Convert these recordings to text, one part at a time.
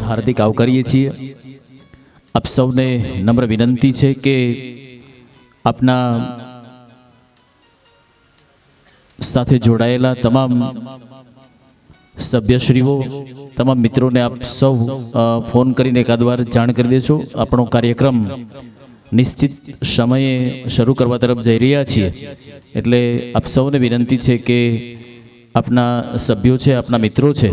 હાર્દિક આવકારીએ છીએ। આપ સૌને નમ્ર વિનંતી છે કે આપના સાથે જોડાયેલા તમામ સભ્યશ્રીઓ, તમામ મિત્રોને આપ સૌ ફોન કરીને એકાદ વાર જાણ કરી દેશો। આપણો કાર્યક્રમ નિશ્ચિત સમયે શરૂ કરવા તરફ જઈ રહ્યા છીએ, એટલે આપ સૌને વિનંતી છે કે આપના સભ્યો છે, આપના મિત્રો છે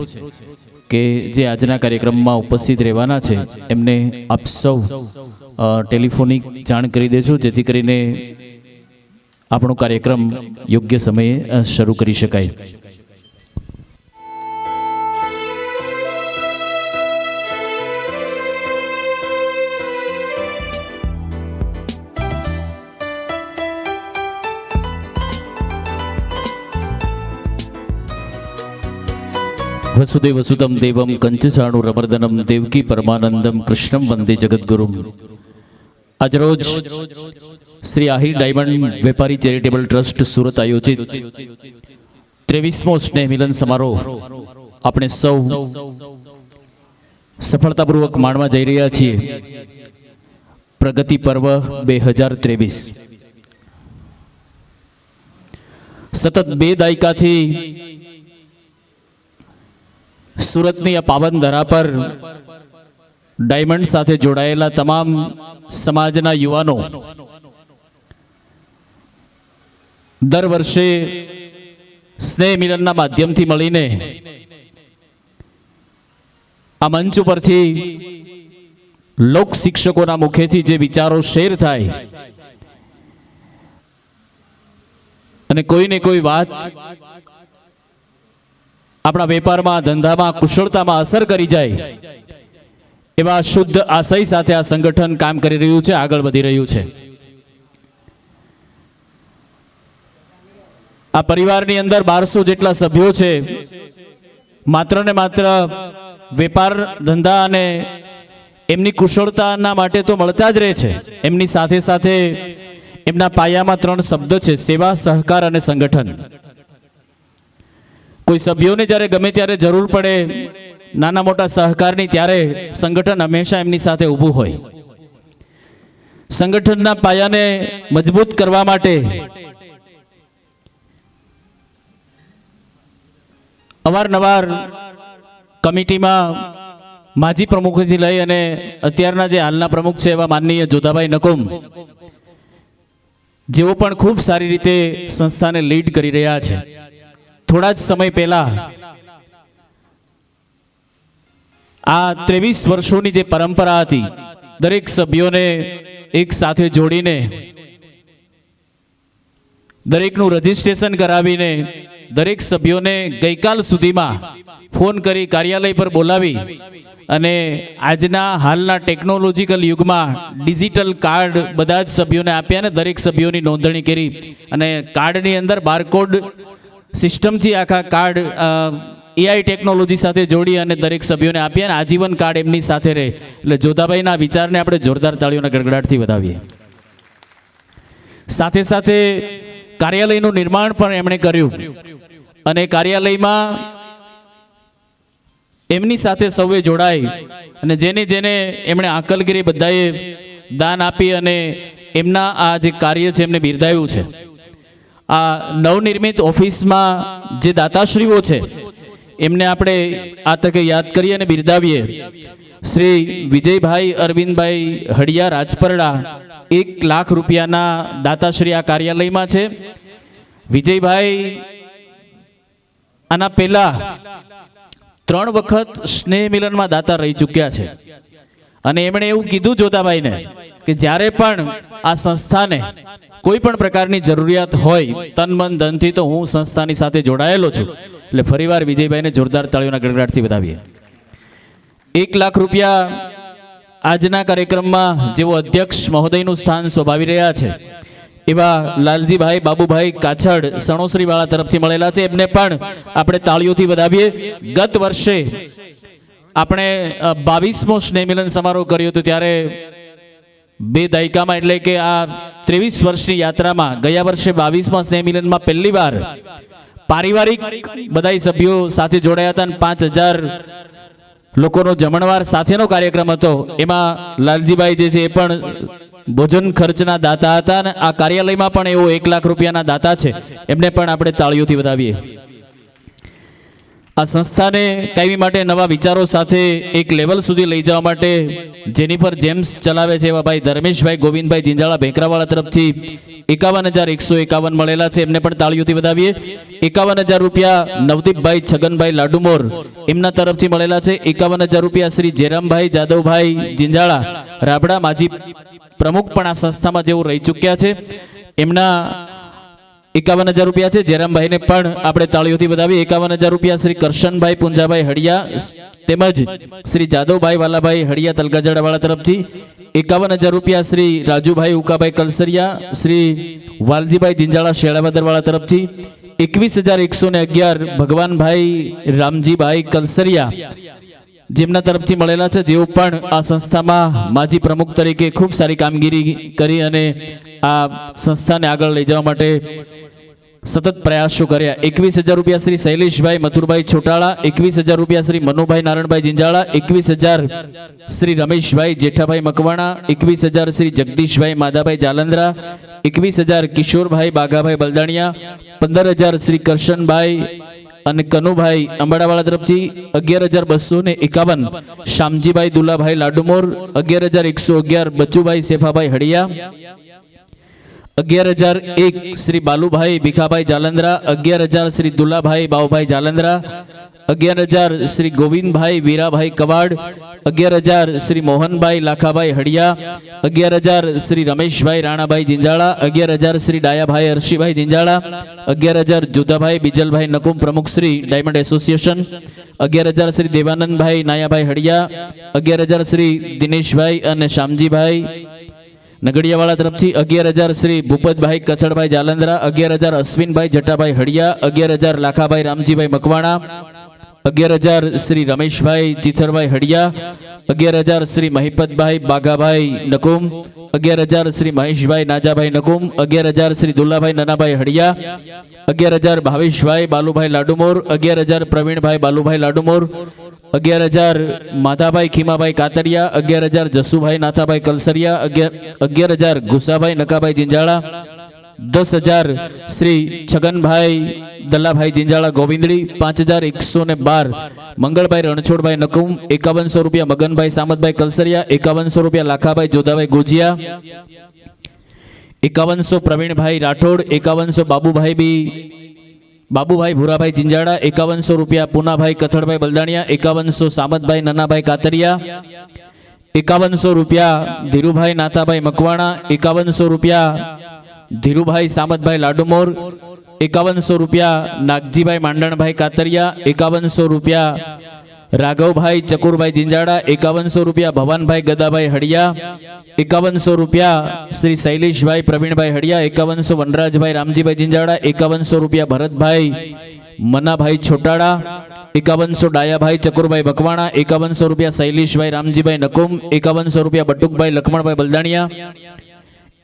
કે જે આજના કાર્યક્રમમાં ઉપસ્થિત રહેવાના છે એમને આપ સૌ ટેલિફોનિક જાણ કરી દેજો, જેથી કરીને આપણો કાર્યક્રમ યોગ્ય સમયે શરૂ કરી શકાય। વસુદેવ વસુતમ દેવમ કંચચાણુ રમર્દનમ દેવકી પરમાનંદમ કૃષ્ણમ વંદે જગદગુરુમ। આજરોજ શ્રી આહિર ડાયમંડ વેપારી ચેરિટેબલ ટ્રસ્ટ સુરત આયોજિત 23મો સ્નેહ મિલન સમારોહ આપણે સૌ સફળતાપૂર્વક માણવા જઈ રહ્યા છીએ। પ્રગતિ પર્વ 2023 સતત 2 દાયકાથી સુરતની આ પાવન ધરા પર ડાયમંડ સાથે જોડાયેલા તમામ સમાજના યુવાનો દર વર્ષે સ્નેહ મિલનના માધ્યમથી મળીને આ મંચ ઉપરથી લોક શિક્ષકોના મુખેથી જે વિચારો શેર થાય અને કોઈને કોઈ વાત આપણા વેપારમાં, ધંધામાં, કુશળતામાં અસર કરી જાય એવા શુદ્ધ આશય સાથે આ સંગઠન કામ કરી રહ્યું છે, આગળ વધી રહ્યું છે। આ પરિવારની અંદર 1200 જેટલા સભ્યો છે। માત્ર ને માત્ર વેપાર, ધંધા અને એમની કુશળતાના માટે તો મળતા જ રહે છે, એમની સાથે સાથે એમના પાયામાં 3 શબ્દ છે: સેવા, સહકાર અને સંગઠન। કોઈ સભ્યોને જ્યારે ગમે ત્યારે જરૂર પડે નાના મોટા સહકારની, ત્યારે સંગઠન હંમેશા એમની સાથે ઊભું હોય। સંગઠનના પાયાને મજબૂત કરવા માટે અવારનવાર કમિટીમાં માજી પ્રમુખથી લઈ અને અત્યારના જે હાલના પ્રમુખ છે એવા માનનીય જોધાભાઈ નકુમ, જેઓ પણ ખૂબ સારી રીતે સંસ્થાને લીડ કરી રહ્યા છે। થોડા જ સમય પહેલા આ 23 વર્ષોની જે પરંપરા હતી, દરેક સભ્યોને એક સાથે જોડીને, દરેકનું રજીસ્ટ્રેશન કરાવીને, દરેક સભ્યોને ગઈકાલ સુધીમાં ફોન કરી કાર્યાલય પર બોલાવી અને આજના હાલના ટેકનોલોજીકલ યુગમાં ડિજિટલ કાર્ડ બધા જ સભ્યોને આપ્યા અને દરેક સભ્યોની નોંધણી કરી અને કાર્ડની અંદર બારકોડ સિસ્ટમથી આખા કાર્ડ એઆઈ ટેકનોલોજી સાથે જોડી અને દરેક સભ્યોને આપ્યા અને આજીવન કાર્ડ એમની સાથે રહે। એટલે જોધાભાઈના વિચારને આપણે જોરદાર તાળીઓના ગડગડાટથી વધાવીએ। સાથે સાથે કાર્યાલયનું નિર્માણ પણ એમણે કર્યું અને કાર્યાલયમાં એમની સાથે સૌએ જોડાઈ અને જેને જેને એમણે આકલ કરી બધાએ દાન આપી અને એમના આ જે કાર્ય છે એમને બિરદાવ્યું છે। આ નવનિર્મિત ઓફિસમાં જે દાતાશ્રીઓ છે એમને આપણે આ તકે યાદ કરીએ અને બિરદાવીએ। શ્રી વિજયભાઈ અરવિંદભાઈ હડિયા રાજપરડા 1 લાખ રૂપિયાના દાતાશ્રી આ કાર્યાલયમાં છે। વિજયભાઈ આના પહેલા 3 વખત સ્નેહ મિલનમાં દાતા રહી ચૂક્યા છે અને એમણે એવું કીધું જોધાભાઈને કે જ્યારે પણ આ સંસ્થાને કોઈ પણ પ્રકારની જરૂરિયાત હોય તન મન ધનથી, તો હું સંસ્થાની સાથે જોડાયેલો છું। એટલે ફરીવાર વિજયભાઈને જોરદાર તાળીઓના ગડગડાટથી વધાવીએ। 1 લાખ રૂપિયા આજના કાર્યક્રમમાં જેઓ અધ્યક્ષ મહોદયનું સ્થાન શોભાવી રહ્યા છે એવા લાલજીભાઈ બાબુભાઈ કાછડ સણોસરીવાળા તરફથી મળેલા છે, એમને પણ આપણે તાળીઓથી વધાવીએ। ગત વર્ષે આપણે 22મો સ્નેહ મિલન સમારોહ કર્યો હતો, ત્યારે 2 દાયકામાં એટલે કે આ 23 વર્ષની યાત્રામાં ગયા વર્ષે 22મા સ્નેહ મિલનમાં પહેલી વાર પારિવારિક બધા સભ્યો સાથે જોડાયા હતા અને 5000 લોકોનો જમણવાર સાથેનો કાર્યક્રમ હતો, એમાં લાલજીભાઈ જે છે એ પણ ભોજન ખર્ચના દાતા હતા અને આ કાર્યાલયમાં પણ એવો 1 લાખ રૂપિયાના દાતા છે, એમને પણ આપણે તાળીઓથી વધાવીએ. આ સંસ્થાને કાયમી માટે નવા વિચારો સાથે એક લેવલ સુધી લઈ જવા માટે જેનિફર જેમ્સ ચલાવે છે એવા ભાઈ ધર્મેશભાઈ ગોવિંદભાઈ જિંજાળા ભેંકરાવાળા તરફથી 51,151 મળેલા છે, એમને પણ તાળીઓથી વધાવીએ. 51,000 રૂપિયા નવદીપભાઈ છગનભાઈ લાડુમોર એમના તરફથી મળેલા છે. 51,000 રૂપિયા શ્રી જયરામભાઈ જાદવભાઈ જિંજાળા રાબડા માજી પ્રમુખ પણ આ સંસ્થામાં જેઓ રહી ચૂક્યા છે, એમના 51,000 રૂપિયા છે. જયરામભાઈને પણ આપણે તાળીઓથી વધાવીએ. 51,000 રૂપિયા શ્રી કરશનભાઈ પુંજાભાઈ હડિયા તેમજ શ્રી જાદવભાઈ વાલાભાઈ હડિયા તલગાજડાવાળા તરફથી. 51,000 રૂપિયા શ્રી રાજુભાઈ ઉકાભાઈ કલસરિયા શ્રી વાલજીભાઈ જિંજાળા શેળાવદરવાળા તરફથી. 21,111 ભગવાનભાઈ રામજીભાઈ કલસરિયા જેમના તરફથી મળેલા છે, જેઓ પણ આ સંસ્થામાં માજી પ્રમુખ તરીકે ખૂબ સારી કામગીરી કરી અને આ સંસ્થાને આગળ લઈ જવા માટે સતત પ્રયાસો કર્યા. 21,000 રૂપિયા શ્રી શૈલેષભાઈ મથુરભાઈ છોટાળા. 21,000 રૂપિયા શ્રી મનુભાઈ નારણભાઈ જિંજાળા. 21,000 શ્રી રમેશભાઈ જેઠાભાઈ મકવાણા. 21,000 શ્રી જગદીશભાઈ માધાભાઈ જાલંદ્રા. 21,000 કિશોરભાઈ બાગાભાઈ બલદાણિયા. 15,000 શ્રી કરશનભાઈ અને કનુભાઈ અંબાડાવાળા તરફથી. 11,251 શામજીભાઈ દુલાભાઈ લાડુમોર. 11,111 બચ્ચુભાઈ સેફાભાઈ હડિયા. 11,001 શ્રી બાલુભાઈ ભીખાભાઈ જાલંદ્રા. 11,000 શ્રી દુલાભાઈ બાવભાઈ જાલંદ્રા. 11,000 શ્રી ગોવિંદભાઈ વીરાભાઈ કવાડ. 11,000 શ્રી મોહનભાઈ લાખાભાઈ હડિયા. 11,000 શ્રી રમેશભાઈ રાણાભાઈ જિંજાળા. 11,000 શ્રી ડાયાભાઈ હર્ષીભાઈ જિંજાળા. 11,000 જુદાભાઈ બીજલભાઈ નકુમ પ્રમુખ શ્રી ડાયમંડ એસોસિએશન. 11,000 શ્રી દેવાનંદભાઈ નાયાભાઈ હડિયા. 11,000 શ્રી દિનેશભાઈ અને શામજીભાઈ નગડિયાવાળા તરફથી. 11,000 શ્રી ભૂપતભાઈ કથડભાઈ જાલંદ્રા. 11,000 અશ્વિનભાઈ જટાભાઈ હડિયા. 11,000 લાખાભાઈ રામજીભાઈ મકવાણા. 11,000 શ્રી રમેશભાઈ જીથરભાઈ હડિયા. 11,000 શ્રી મહિપતભાઈ બાગાભાઈ નકુમ. 11,000 શ્રી મહેશભાઈ નાજાભાઈ નકુમ. 11,000 શ્રી દુલ્લાભાઈ નનાભાઈ હડિયા. 11,000 ભાવેશભાઈ બાલુભાઈ લાડુમોર. 11,000 પ્રવીણભાઈ બાલુભાઈ લાડુમોર. 11,000 માધાભાઈ ખીમાભાઈ કાતરિયા. 11,000 જસુભાઈ નાથાભાઈ કલસરિયા. 11,000 ગુસાભાઈ નકાભાઈ જિંજાળા. 10,000 શ્રી છગનભાઈ દલ્લાભાઈ જિંજાળા ગોવિંદડી. 5,112 મંગળભાઈ રણછોડભાઈ નકુમ. 5100 રૂપિયા મગનભાઈ સામતભાઈ કલસરિયા. 5100 રૂપિયા લાખાભાઈ જોધાભાઈ ગોજિયા. 5100 પ્રવીણભાઈ રાઠોડ. 5100 બાબુભાઈ ભૂરાભાઈ જિંજાળા. 5100 રૂપિયા પૂનાભાઈ કથડભાઈ બલદાણિયા. 5100 સામતભાઈ નનાભાઈ કાતરિયા. 5100 રૂપિયા ધીરુભાઈ નાથાભાઈ મકવાણા. 5100 રૂપિયા ધીરુભાઈ સામતભાઈ લાડુમોર. 5100 રૂપિયા નાગજીભાઈ માંડણભાઈ કાતરિયા. 5100 રૂપિયા રાઘવભાઈ ચકુરભાઈ જિંજાળા. 5100 રૂપિયા ભવાનભાઈ ગદાભાઈ હડિયા. 5100 રૂપિયા શ્રી શૈલેષભાઈ પ્રવીણભાઈ હડિયા. 5100 વનરાજભાઈ રામજીભાઈ જિંજાળા. 5100 રૂપિયા ભરતભાઈ મનાભાઈ છોટાળા. 5100 ડાયાભાઈ ચકુરભાઈ મકવાણા. 5100 રૂપિયા શૈલેષભાઈ રામજીભાઈ નકુમ. 5100 રૂપિયા બટુકભાઈ લખમણભાઈ બલદાણિયા.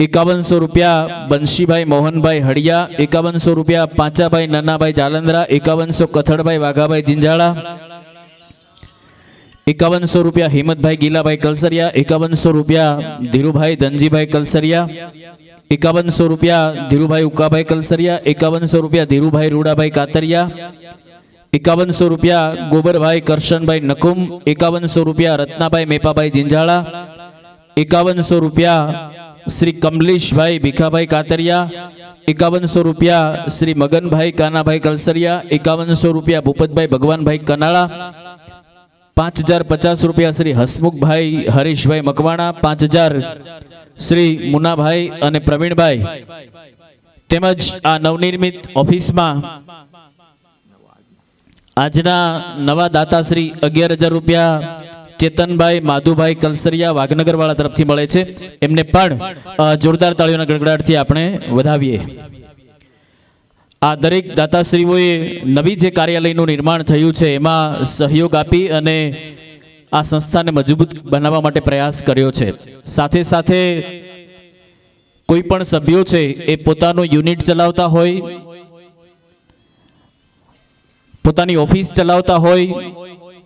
5100 રૂપિયા બંશીભાઈ મોહનભાઈ હડિયા. 5100 રૂપિયા પાંચાભાઈ નનાભાઈ જાલંદ્રા. 5100 કથડભાઈ વાઘાભાઈ જિંજાળા. 5100 રૂપિયા હિંમતભાઈ ગીલાભાઈ કલસરિયા. 5100 રૂપિયા ધીરુભાઈ ધનજીભાઈ કલસરિયા. 5100 રૂપિયા ધીરુભાઈ ઉકાભાઈ કલસરિયા. 5100 રૂપિયા ધીરુભાઈ રૂડાભાઈ કાતરિયા. 5100 રૂપિયા ગોબરભાઈ કરશનભાઈ નકુમ. 5100 રૂપિયા રત્નાભાઈ મેપાભાઈ જિંજાળા. 5100 રૂપિયા શ્રી કમલેશભાઈ ભીખાભાઈ કાતરિયા. 5100 રૂપિયા શ્રી મગનભાઈ કાનાભાઈ કલસરિયા. 5100 રૂપિયા ભૂપતભાઈ ભગવાનભાઈ કનાળા. 5,050 રૂપિયા શ્રી હસમુખભાઈ હરીશભાઈ મકવાણા. 5,000 શ્રી મુનાભાઈ અને પ્રવીણભાઈ તેમજ આ નવનિર્મિત ઓફિસમાં આજના નવા દાતા શ્રી 11,000 રૂપિયા ચેતનભાઈ માધુભાઈ કલસરિયા વાઘનગરવાળા તરફથી મળે છે, એમને પણ જોરદાર તાળીઓના ગડગડાટથી આપણે વધાવીએ. આ દરેક દાતાશ્રીઓએ નવી જે કાર્યાલયનું નિર્માણ થયું છે એમાં સહયોગ આપી અને આ સંસ્થાને મજબૂત બનાવવા માટે પ્રયાસ કર્યો છે. સાથે સાથે કોઈ પણ સભ્યો છે એ પોતાનું યુનિટ ચલાવતા હોય, પોતાની ઓફિસ ચલાવતા હોય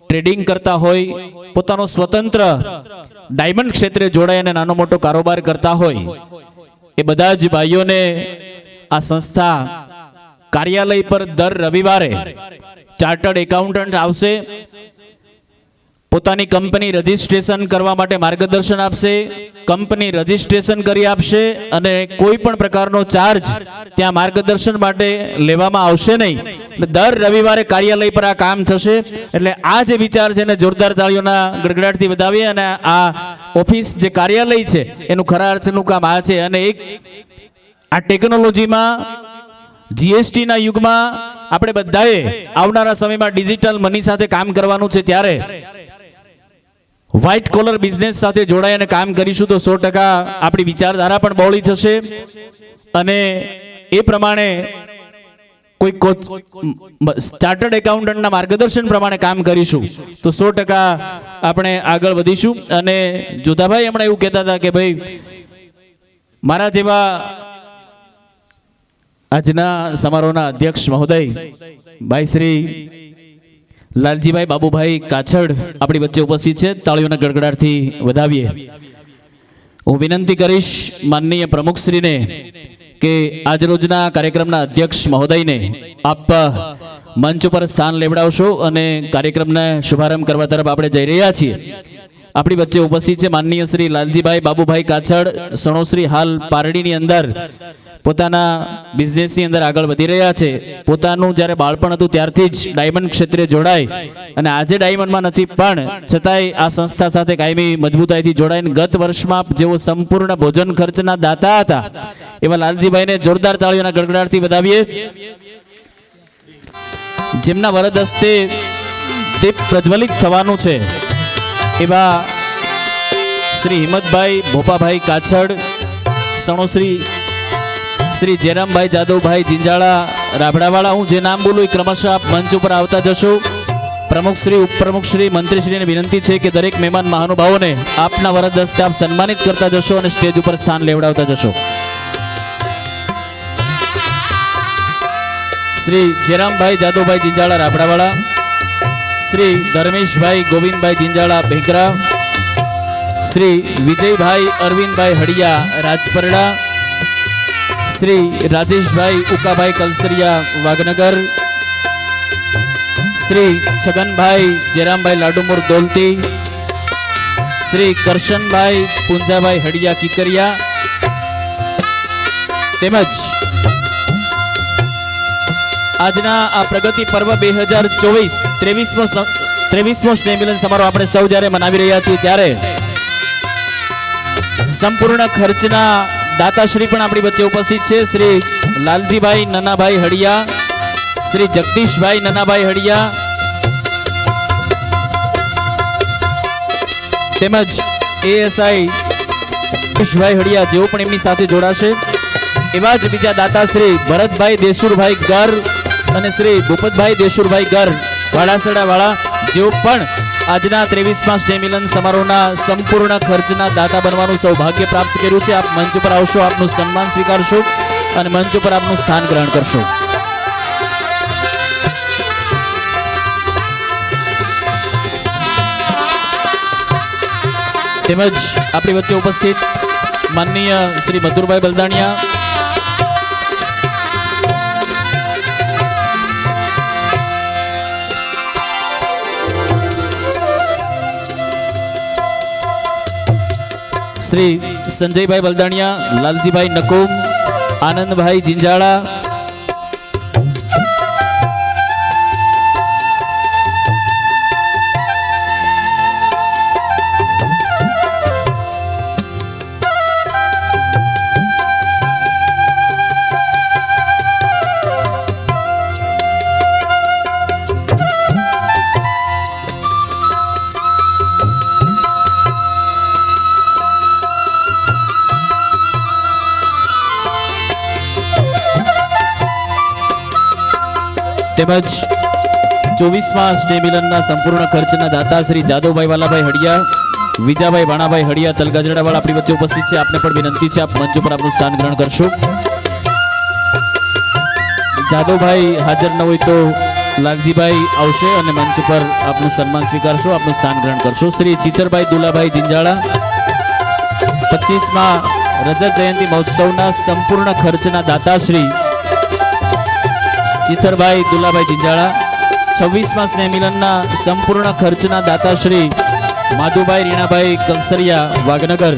ટ્રેડિંગ કરતા હોય, પોતાનો સ્વતંત્ર ડાયમંડ ક્ષેત્રે જોડાય અને નાનો મોટો કારોબાર કરતા હોય, એ બધા જ ભાઈઓને આ સંસ્થા કાર્યાલય પર દર રવિવારે ચાર્ટર્ડ એકાઉન્ટન્ટ આવશે, પોતાની કંપની રજીસ્ટ્રેશન કરવા માટે માર્ગદર્શન આપશે, કંપની રજીસ્ટ્રેશન કરી આપશે અને કોઈ પણ પ્રકારનો ચાર્જ ત્યાં માર્ગદર્શન માટે લેવામાં આવશે નહીં. દર રવિવારે કાર્યાલય પર આ કામ થશે. એટલે આ જે વિચાર છે એને જોરદાર તાળીઓના ગડગડાટથી વધાવીએ. અને આ ઓફિસ જે કાર્યાલય છે એનું ખરા અર્થનું કામ આ છે. અને એક આ ટેકનોલોજીમાં, જીએસટી ના યુગમાં આપણે બધાએ આવનારા સમયમાં ડિજિટલ મની સાથે કામ કરવાનું છે, ત્યારે વ્હાઇટ કોલર બિઝનેસ સાથે જોડાઈ અને કામ કરીશું તો 100% આપણી વિચારધારા પણ બહોળી થશે. અને એ પ્રમાણે કોઈ ચાર્ટર્ડ એકાઉન્ટન્ટના માર્ગદર્શન પ્રમાણે કામ કરીશું તો 100% આપણે આગળ વધીશું. અને જોધાભાઈ હમણાં એવું કહેતા હતા કે ભાઈ મારા જેવા આજના સમારોહના અધ્યક્ષ મહોદય ભાઈ શ્રી લાલજીભાઈ બાબુભાઈ કાછડ આપણી વચ્ચે ઉપસ્થિત છે. તાળીઓના ગડગડાટથી વધાવીએ. હું વિનંતી કરીશ માનનીય પ્રમુખશ્રીને કે આજરોજના કાર્યક્રમના અધ્યક્ષ મહોદયને આપ મંચ ઉપર સ્થાન લેવડાવશો અને કાર્યક્રમના શુભારંભ કરવા તરફ આપણે જઈ રહ્યા છીએ. આપણી વચ્ચે ઉપસ્થિત છે માનનીય શ્રી લાલજીભાઈ બાબુભાઈ કાછડ, સણોસરી, હાલ પારડીની અંદર પોતાના બિઝનેસની અંદર આગળ વધી રહ્યા છે. પોતાનું જ્યારે બાળપણ હતું ત્યારથી જ ડાયમંડ ક્ષેત્રે જોડાય અને આજે ડાયમંડમાં નથી પણ છતાંય આ સંસ્થા સાથે કાયમી મજબૂતાઈથી જોડાઈને ગત વર્ષમાં જેઓ સંપૂર્ણ ભોજન ખર્ચના દાતા હતા એવા લાલજીભાઈને જોરદાર તાળીઓના ગડગડાટથી વધાવીએ. જેમના વરદ હસ્તે દીપ પ્રજ્વલિત થવાનું છે એવા શ્રી હિંમતભાઈ ભોપાભાઈ કાછડ, સણોસરી, શ્રી જયરામભાઈ જાદવભાઈ જિંજાળા રાબડાવાળા. હું જે નામ બોલું એ ક્રમશઃ આપ મંચ ઉપર આવતા જશો. પ્રમુખશ્રી, ઉપપ્રમુખશ્રી, મંત્રીશ્રીને વિનંતી છે કે દરેક મહેમાન મહાનુભાવોને આપના વરદ હસ્તે આપ સન્માનિત કરતા જશો અને સ્ટેજ ઉપર સ્થાન લેવડાવતા જશો. શ્રી જયરામભાઈ જાદવભાઈ જિંજાળા રાબડાવાળા, શ્રી ધર્મેશભાઈ ગોવિંદભાઈ જિંજાળા ભેગરા, શ્રી વિજયભાઈ અરવિંદભાઈ હડિયા રાજપરડા, શ્રી રાજેશભાઈ ઉકાભાઈ કલસરિયા વાઘનગર, શ્રી છગનભાઈ જયરામભાઈ લાડુમોર દોલતી, શ્રી કરશનભાઈ પુંજાભાઈ હડિયા કિકરિયા, તેમજ આજના આ પ્રગતિ પર્વ 2024 23મો સ્નેહ મિલન સમારોહ આપણે સૌ જ્યારે મનાવી રહ્યા છીએ ત્યારે સંપૂર્ણ ખર્ચના દાતાશ્રી પણ આપણી વચ્ચે ઉપસ્થિત છે. શ્રી લાલજીભાઈ નનાભાઈ હડિયા, શ્રી જગદીશભાઈ નનાભાઈ હડિયા, તેમજ એએસઆઈ ભાઈ હડિયા જેઓ પણ એમની સાથે જોડાશે. એવા જ બીજા દાતા શ્રી ભરતભાઈ દેશુરભાઈ ગર અને શ્રી ભૂપતભાઈ દેશુરભાઈ ગર વાડાસડા વાળા જેઓ પણ આજના 23મા સ્નેહ મિલન સમારોહના સંપૂર્ણ ખર્ચના દાતા બનવાનું સૌભાગ્ય પ્રાપ્ત કર્યું છે. આપ મંચ ઉપર આવશો, આપનું સન્માન સ્વીકારશો અને મંચ ઉપર આપનું સ્થાન ગ્રહણ કરશો. તેમજ આપણી વચ્ચે ઉપસ્થિત માનનીય શ્રી મધુરભાઈ બલદાણિયા, શ્રી સંજયભાઈ બલદાણિયા, લાલજીભાઈ નકુમ, આનંદભાઈ જિંજાળા, તેમજ 24મા સ્નેહ મિલનના સંપૂર્ણ ખર્ચના દાતા શ્રી જાદવભાઈ વાલાભાઈ હડિયા, વિજાભાઈ ભાણાભાઈ હડિયા તલગાજડાવાળા આપણી વચ્ચે ઉપસ્થિત છે. આપને પણ વિનંતી છે આપ મંચ ઉપર આપનું સ્થાન ગ્રહણ કરશો. જાદવભાઈ હાજર ન હોય તો લાલજીભાઈ આવશે અને મંચ ઉપર આપનું સન્માન સ્વીકારશો, આપનું સ્થાન ગ્રહણ કરશો. શ્રી ચિતરભાઈ દુલાભાઈ જિંજાળા 25મા રજત જયંતિ મહોત્સવના સંપૂર્ણ ખર્ચના દાતાશ્રી ચિતરભાઈ દુલાભાઈ જિંજાળા. 26મા સ્નેહ મિલનના સંપૂર્ણ ખર્ચના દાતાશ્રી માધુભાઈ રીણાભાઈ કંસરિયા વાગનગર.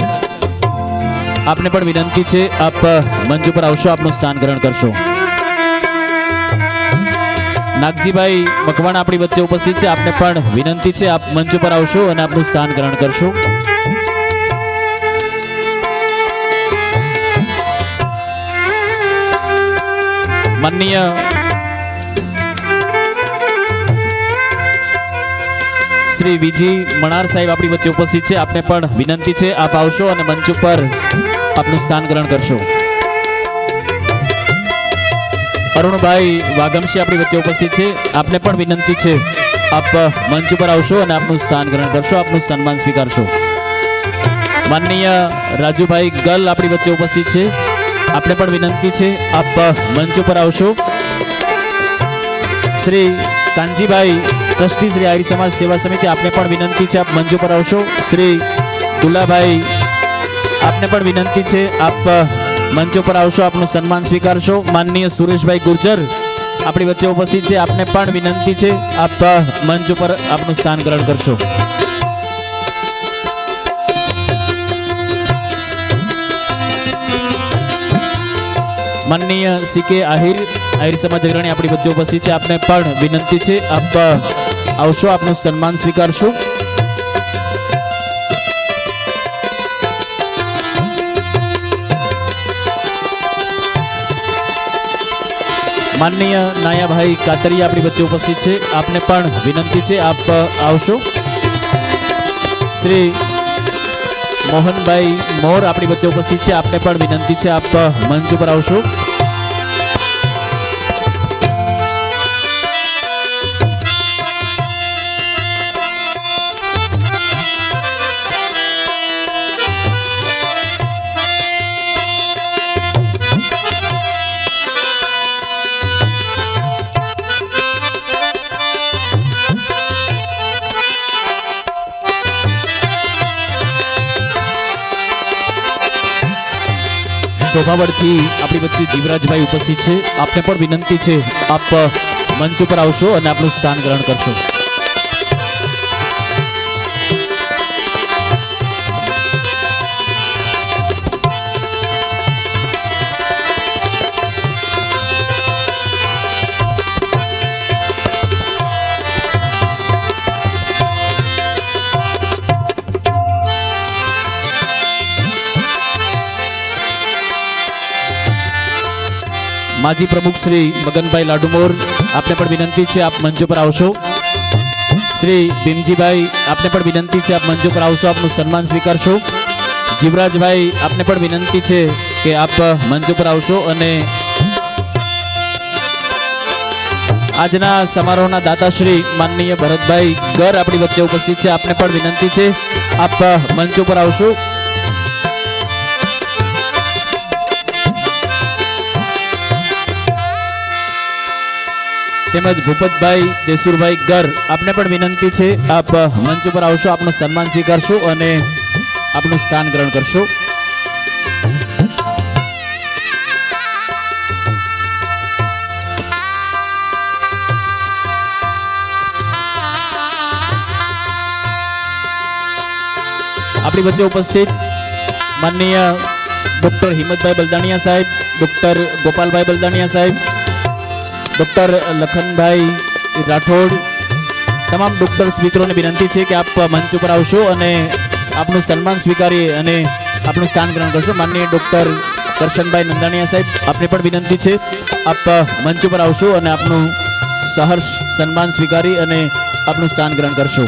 આપને પણ વિનંતી છે, આપ મંચ ઉપર આવશો, આપનું સ્થાન ગ્રહણ કરશો. નાગજીભાઈ મકવાણા આપણી વચ્ચે ઉપસ્થિત છે, આપને પણ વિનંતી છે, આપ મંચ ઉપર આવશો અને આપનું સ્થાન ગ્રહણ કરશો. માનનીય શ્રી વિજી મણાર સાહેબ આપણી વચ્ચે ઉપસ્થિત છે, આપને પણ વિનંતી છે, આપ આવશો અને મંચ ઉપર આપનું સ્થાન ગ્રહણ કરશો. અરુણભાઈ વાગમશી આપણી વચ્ચે ઉપસ્થિત છે, આપને પણ વિનંતી છે, આપ મંચ ઉપર આવશો અને આપનું સ્થાન ગ્રહણ કરશો, આપનું સન્માન સ્વીકારશો. માનનીય રાજુભાઈ ગલ આપણી વચ્ચે ઉપસ્થિત છે, આપને પણ વિનંતી છે, આપ મંચ ઉપર આવશો. શ્રી કાનજીભાઈ ટ્રસ્ટી શ્રી આર્ય સમાજ સેવા સમિતિ, આપને પણ વિનંતી છે, આપ મંચ ઉપર આવશો. શ્રી દુલાભાઈ, આપને પણ વિનંતી છે, આપ મંચ ઉપર આવશો, આપનું સન્માન સ્વીકારશો. માનનીય સુરેશભાઈ ગુર્જર આપણી વચ્ચે ઉપસ્થિત છે, આપને પણ વિનંતી છે, આપ મંચ ઉપર આપનું સ્થાન ગ્રહણ કરશો. માનનીય સીકે આહિર આહિર સમાજ અગ્રણી આપણી વચ્ચે ઉપસ્થિત છે, આપને પણ વિનંતી છે, આપ આવશો, આપનું સન્માન સ્વીકારશો. માનનીય નાયાભાઈ કાતરિયા આપણી વચ્ચે ઉપસ્થિત છે, આપને પણ વિનંતી છે, આપ આવશો. શ્રી મોહનભાઈ મોર આપણી વચ્ચે ઉપસ્થિત છે, આપને પણ વિનંતી છે, આપ મંચ ઉપર આવશો. શોભાવરથી આપણી વચ્ચે જીવરાજભાઈ ઉપસ્થિત છે, આપને પણ વિનંતી છે, આપ મંચ ઉપર આવશો અને આપનું સ્થાન ગ્રહણ કરશો. માજી પ્રમુખ શ્રી મગનભાઈ લાડુમોર, આપને પણ વિનંતી છે, આપ મંચ ઉપર આવશો. શ્રી ભીમજીભાઈ, આપને પણ વિનંતી છે, આપ મંચ ઉપર આવશો, આપનું સન્માન સ્વીકારશો. જીવરાજભાઈ, આપને પણ વિનંતી છે કે આપ મંચ ઉપર આવશો અને આજના સમારોહના દાતાશ્રી માનનીય ભરતભાઈ ગર આપણી વચ્ચે ઉપસ્થિત છે, આપને પણ વિનંતી છે, આપ મંચ ઉપર આવશો. તેમજ ભૂપતભાઈ દેસુરભાઈ ગર, આપને પણ વિનંતી છે, આપ મંચ ઉપર આવશો, આપનું સન્માન સ્વીકારશો અને આપનું સ્થાન ગ્રહણ કરશો. આપણી વચ્ચે ઉપસ્થિત માનનીય ડોક્ટર હિંમતભાઈ બલદાણિયા સાહેબ, ડોક્ટર ગોપાલભાઈ બલદાણિયા સાહેબ, ડોક્ટર લખનભાઈ રાઠોડ, તમામ ડોક્ટર્સ મિત્રોને વિનંતી છે કે આપ મંચ ઉપર આવશો અને આપનું સન્માન સ્વીકારી અને આપનું સ્થાન ગ્રહણ કરશો. માનનીય ડોક્ટર કરશનભાઈ નંદાણીયા સાહેબ, આપને પણ વિનંતી છે, આપ મંચ ઉપર આવશો અને આપનું સહર્ષ સન્માન સ્વીકારી અને આપનું સ્થાન ગ્રહણ કરશો.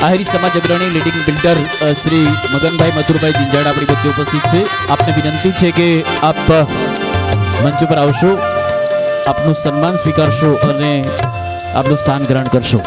આહિર સમાજ અગ્રણી લીડિંગ બિલ્ડર શ્રી મગનભાઈ મથુરભાઈ જીંજાડા આપણી વચ્ચે ઉપસ્થિત છે. આપને વિનંતી છે કે આપ મંચ ઉપર આવશો, આપનું સન્માન સ્વીકારશો અને આપનું સ્થાન ગ્રહણ કરશો.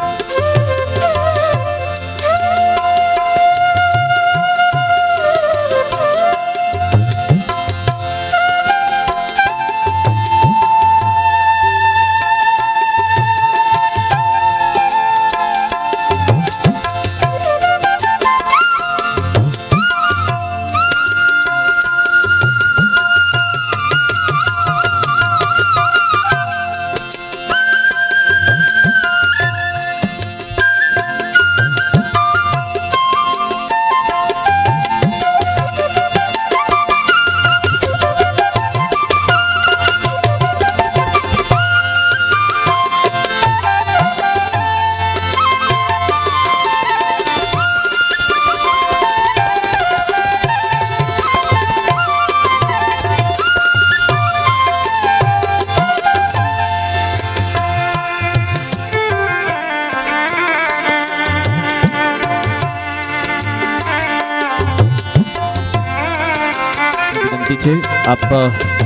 છે આપ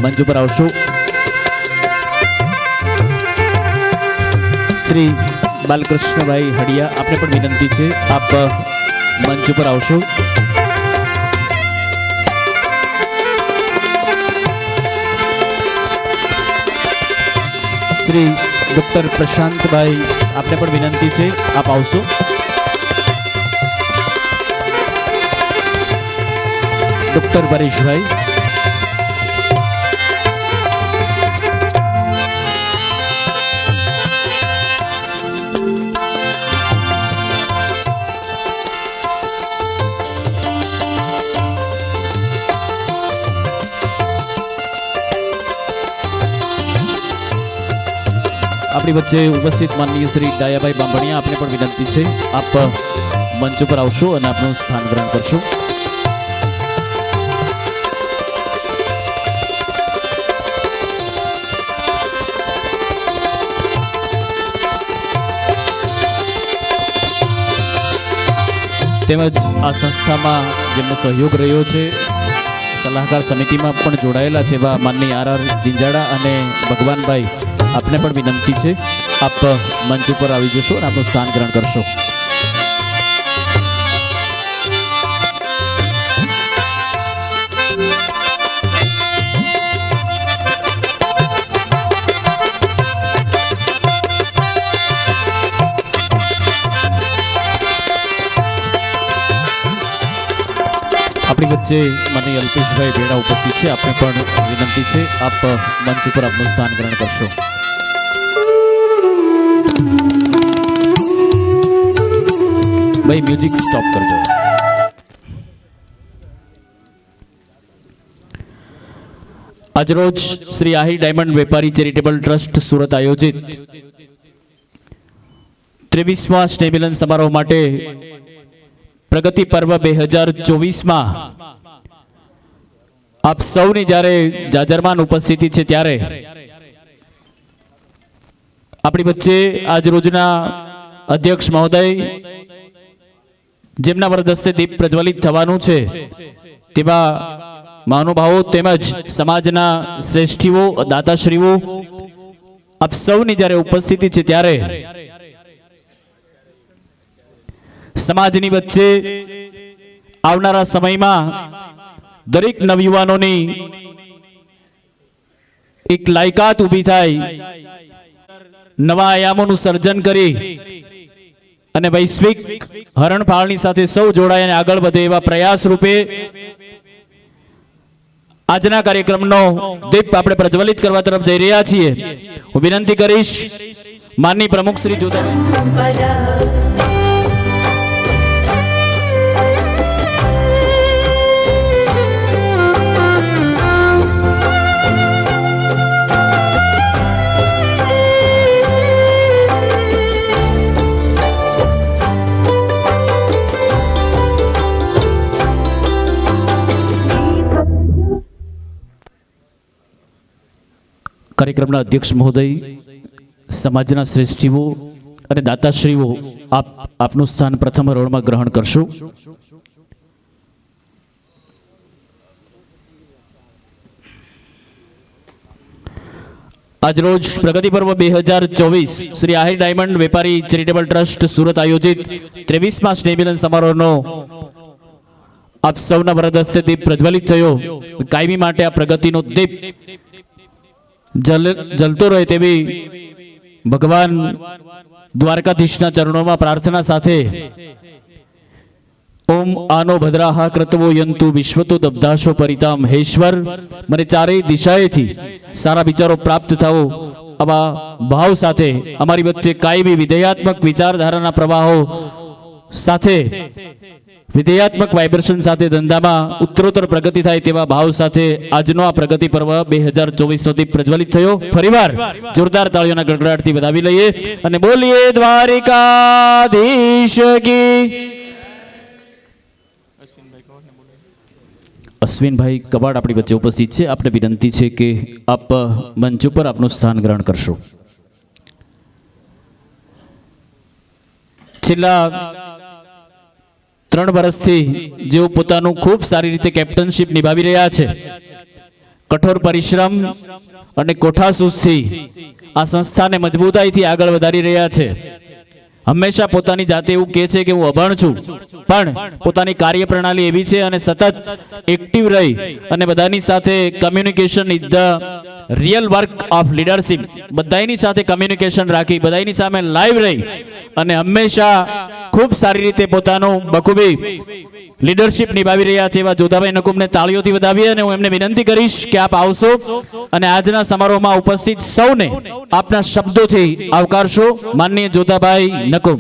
મંચ ઉપર આવશો. શ્રી બાલકૃષ્ણભાઈ હડિયા આપને પણ વિનંતી છે આપ મંચ ઉપર આવશો. શ્રી ડોક્ટર પ્રશાંતભાઈ આપને પણ વિનંતી છે આપ આવશો. ડોક્ટર પરેશભાઈ, આપણી વચ્ચે ઉપસ્થિત માનનીય શ્રી ડાયાભાઈ બાંભણિયા આપને પણ વિનંતી છે આપ મંચ ઉપર આવશો અને આપનું સ્થાન ગ્રહણ કરશો. તેમજ આ સંસ્થામાં જેમનો સહયોગ રહ્યો છે, સલાહકાર સમિતિમાં પણ જોડાયેલા છે એવા માનનીય આર જીંજાડા અને ભગવાનભાઈ આપને પણ વિનંતી છે આપ મંચ ઉપર આવી જશો અને આપનું સ્થાન ગ્રહણ કરશો. આપણી વચ્ચે મને અલ્પેશભાઈ ભેડા ઉપસ્થિત છે, આપને પણ વિનંતી છે આપ મંચ ઉપર આપનું સ્થાન ગ્રહણ કરશો. ભાઈ મ્યુઝિક સ્ટોપ કરજો. આજરોજ શ્રી આહિર ડાયમંડ વેપારી ચેરિટેબલ ટ્રસ્ટ સુરત આયોજિત 23મા સ્નેહમિલન સમારોહ માટે પ્રગતિ પર્વ 2024માં આપ સૌની જ્યારે જાજરમાન ઉપસ્થિતિ છે ત્યારે આપણી વચ્ચે આજ રોજના અધ્યક્ષ મહોદય જેમના વરદસ્તે દીપ પ્રજ્વલિત થવાનું છે તેવા મહાનુભાવો તેમજ સમાજના શ્રેષ્ઠીઓ, દાતાશ્રીઓ આપ સૌની જ્યારે ઉપસ્થિતિ છે ત્યારે સમાજની વચ્ચે આવનારા સમયમાં દરેક નવયુવાનોની એક લાયકાત ઊભી થાય, નવા આયામોનું સર્જન કરી અને વૈશ્વિક હરણફાળની સાથે સૌ જોડાય અને આગળ વધે એવા પ્રયાસ રૂપે આજના કાર્યક્રમનો દીપ આપણે પ્રજ્વલિત કરવા તરફ જઈ રહ્યા છીએ. હું વિનંતી કરીશ માનનીય પ્રમુખ શ્રી જોધાભાઈ. કાર્યક્રમના અધ્યક્ષ મહોદય, સમાજના શ્રેષ્ઠીઓ, અને દાતાશ્રીઓ આપનું સ્થાન પ્રથમ હરોળમાં ગ્રહણ કરશો. આજરોજ પ્રગતિ પર્વ 2024 શ્રી આહિર ડાયમંડ વેપારી ચેરિટેબલ ટ્રસ્ટ સુરત આયોજિત 23મા સ્નેહ મિલન સમારોહનો આપ સૌના વરદ હસ્તે દીપ પ્રજ્વલિત થયો. કાયમી માટે આ પ્રગતિનો દીપ જલતો રહે તેવી ભગવાન દ્વારકાધીશના ચરણોમાં પ્રાર્થના સાથે ઓમ આનો ભદ્રાહા કૃતવો યંતુ વિશ્વતો દબ્ધાશો પરિતામ. હેશ્વર મને ચારેય દિશાએથી સારા વિચારો પ્રાપ્ત થાઓ આવા ભાવ સાથે અમારી વચ્ચે કાયમી વિધેયાત્મક વિચારધારાના પ્રવાહો સાથે વિધેયાત્મક વાઇબ્રેશન સાથે ધંધામાં ઉત્તરોત્તર પ્રગતિ થાય તેવા ભાવ સાથે આજનો આ પ્રગતિ પર્વ 2024 નો દીપ પ્રજ્વલિત થયો. ફરીવાર જોરદાર તાળીઓના ગડગડાટથી વધાવી લઈએ અને બોલીએ દ્વારિકાધીશ કી. અશ્વિનભાઈ કબાડ આપણી વચ્ચે ઉપસ્થિત છે. આપને વિનંતી છે કે આપ મંચ ઉપર આપનું સ્થાન ગ્રહણ કરશો. છેલ્લા 3 વર્ષથી જેઓ પોતાનું ખૂબ સારી રીતે કેપ્ટનશીપ નિભાવી રહ્યા છે, કઠોર પરિશ્રમ અને કોઠાસૂઝથી આ સંસ્થાને મજબૂતાઈથી આગળ વધારી રહ્યા છે. હંમેશા પોતાની જાતે એવું કહે છે કે હું અભણ છું, પણ પોતાની કાર્યપ્રણાલી એવી છે અને સતત એક્ટિવ રહી અને બધાની સાથે communication is the real work of leadership. બધાની સાથે કમ્યુનિકેશન રાખી, બધાની સામે લાઈવ રહી અને હંમેશા ખૂબ સારી રીતે પોતાનું બખૂબી લીડરશિપ નિભાવી રહ્યા છે એવા જોધાભાઈ નકુમને તાળીઓથી વધાવીએ અને હું એમને વિનંતી કરીશ કે આપ આવશો અને આજના સમારોહમાં ઉપસ્થિત સૌને આપના શબ્દોથી આવકારશો. માનનીય જોધાભાઈ નકુમ.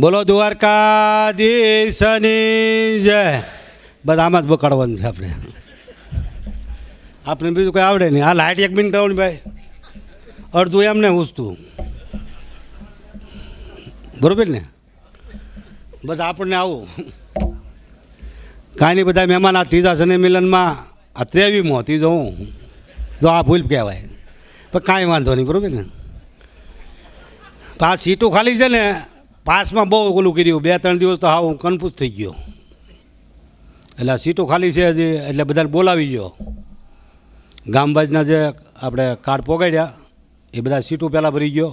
બોલો દ્વારકાધીશની જય. બસ આમાં જ બકાડવાનું છે આપણે બીજું કંઈ આવડે નહીં. આ લાઇટ 1 મિનિટ કરવાની ભાઈ, અડધું એમને ઉસતું, બરોબર ને? બસ આપણને આવું કાંઈ નહીં. બધા મહેમાન આ ત્રીજા શનિ મિલનમાં આ 23મો ત્રીજો હું જો આ ભૂલ કહેવાય, પણ કાંઈ વાંધો નહીં, બરોબર ને? આ સીટો ખાલી છે ને, પાસમાં બહુ ઓલું કર્યું. 2-3 દિવસ તો હા હું કન્ફ્યુઝ થઈ ગયો. એટલે આ સીટો ખાલી છે હજી, એટલે બધાને બોલાવી ગયો. ગામબાજના જે આપણે કાર્ડ પોગાડ્યા એ બધા સીટો પહેલાં ભરી ગયો.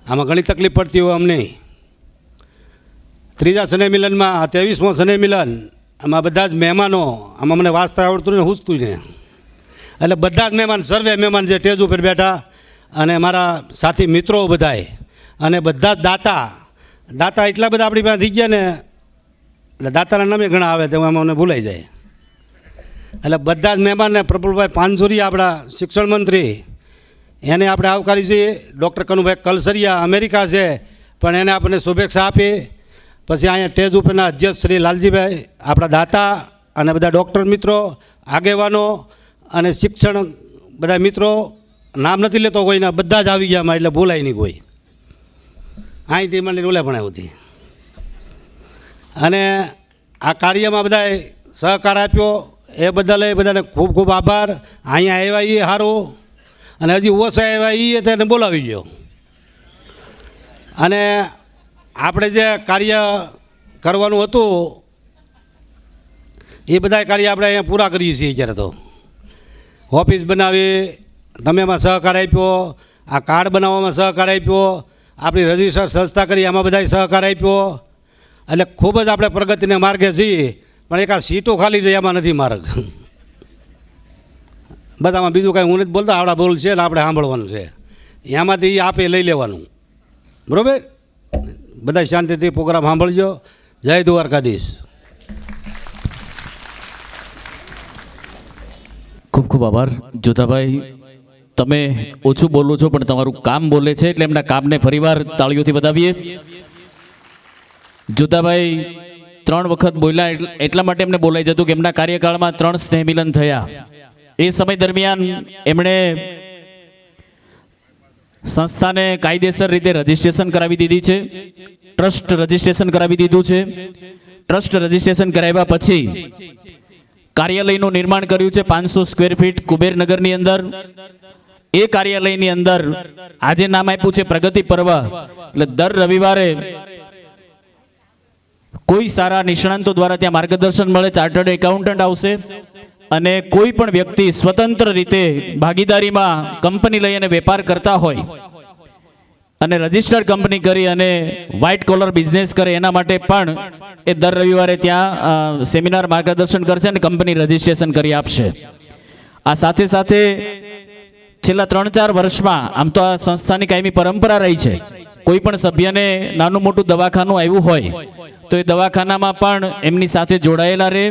આમાં ઘણી તકલીફ પડતી હોય અમને. ત્રીજા શનિ મિલનમાં 23મો શનિ મિલન, આમાં બધા જ મહેમાનો, આમાં મને વાંચતા આવડતું ને હુંચતું ને, એટલે બધા જ મહેમાન, સર્વે મહેમાન જે સ્ટેજ ઉપર બેઠા અને મારા સાથી મિત્રો બધાએ અને બધા જ દાતા એટલા બધા આપણી પાસે થઈ ગયા ને, એટલે દાતાના નામે ઘણા આવે તો એમાં મને ભૂલાઈ જાય. એટલે બધા જ મહેમાનને પ્રફુલભાઈ પાનસુરિયા આપણા શિક્ષણ મંત્રી, એને આપણે આવકારી છીએ. ડૉક્ટર કનુભાઈ કલસરિયા અમેરિકા છે, પણ એને આપણને શુભેચ્છા આપી. પછી અહીંયા સ્ટેજ ઉપરના અધ્યક્ષ શ્રી લાલજીભાઈ, આપણા દાતા અને બધા ડૉક્ટર મિત્રો, આગેવાનો અને શિક્ષણ બધા મિત્રો, નામ નથી લેતો કોઈના, બધા જ આવી ગયા એટલે ભૂલાય નહીં કોઈ. અહીંથી મને ઓલે પણ આવતી. અને આ કાર્યમાં બધાએ સહકાર આપ્યો એ બદલ એ બધાને ખૂબ ખૂબ આભાર. અહીંયા આવ્યા એ સારું, અને હજી ઓછા આવ્યા એ તેને બોલાવી ગયો. અને આપણે જે કાર્ય કરવાનું હતું એ બધા કાર્ય આપણે અહીંયા પૂરા કરીએ છીએ. અત્યારે તો ઓફિસ બનાવી, તમે એમાં સહકાર આપ્યો, આ કાર્ડ બનાવવામાં સહકાર આપ્યો, આપણી રજિસ્ટર સંસ્થા કરી એમાં બધાએ સહકાર આપ્યો. એટલે ખૂબ જ આપણે પ્રગતિને માર્ગે છીએ. પણ એક આ સીટો ખાલી છે એમાં નથી માર્ગ. બધામાં બીજું કાંઈ હું નથી બોલતા, આવડા બોલ છે ને આપણે સાંભળવાનું છે. એમાંથી એ આપે લઈ લેવાનું, બરાબર? બધા શાંતિથી પ્રોગ્રામ સાંભળજો. જય દ્વારકાધીશ. ખૂબ ખૂબ આભાર જોધાભાઈ. તમે ઓછું બોલો છો પણ તમારું કામ બોલે છે, એટલે એમના કામને ફરીવાર તાળીઓથી વધાવીએ. જોધાભાઈ 3 વખત બોલ્યા, એટલા માટે એમને બોલાઈ જતું કે એમના કાર્યકાળમાં 3 સ્નેહ મિલન થયા. એ સમય દરમિયાન એમણે સંસ્થાને કાયદેસર રીતે રજીસ્ટ્રેશન કરાવી દીધી છે, ટ્રસ્ટ રજીસ્ટ્રેશન કરાવી દીધું છે. ટ્રસ્ટ રજીસ્ટ્રેશન કરાવ્યા પછી કાર્યાલયનું નિર્માણ કર્યું છે 500 સ્ક્વેર ફીટ કુબેરનગરની અંદર. એ કાર્યાલયની અંદર આજે નામ આપ્યું છે પ્રગતિ પર્વ, એટલે દર રવિવારે કોઈ સારા નિષ્ણાંતો દ્વારા ત્યાં માર્ગદર્શન મળે, ચાર્ટર્ડ એકાઉન્ટન્ટ આવશે અને કોઈ પણ વ્યક્તિ સ્વતંત્ર રીતે ભાગીદારીમાં કંપની લઈ અને વેપાર કરતા હોય અને રજિસ્ટર્ડ કંપની કરી અને વ્હાઇટ કોલર બિઝનેસ કરે એના માટે પણ એ દર રવિવારે ત્યાં સેમિનાર માર્ગદર્શન કરશે અને કંપની રજિસ્ટ્રેશન કરી આપશે. આ સાથે સાથે છેલ્લા 3-4 વર્ષમાં આમ તો આ સંસ્થાની કાયમી પરંપરા રહી છે, કોઈ પણ સભ્યને નાનું મોટું દવાખાનું આવ્યું હોય તો એ દવાખાનામાં પણ એમની સાથે જોડાયેલા રહે.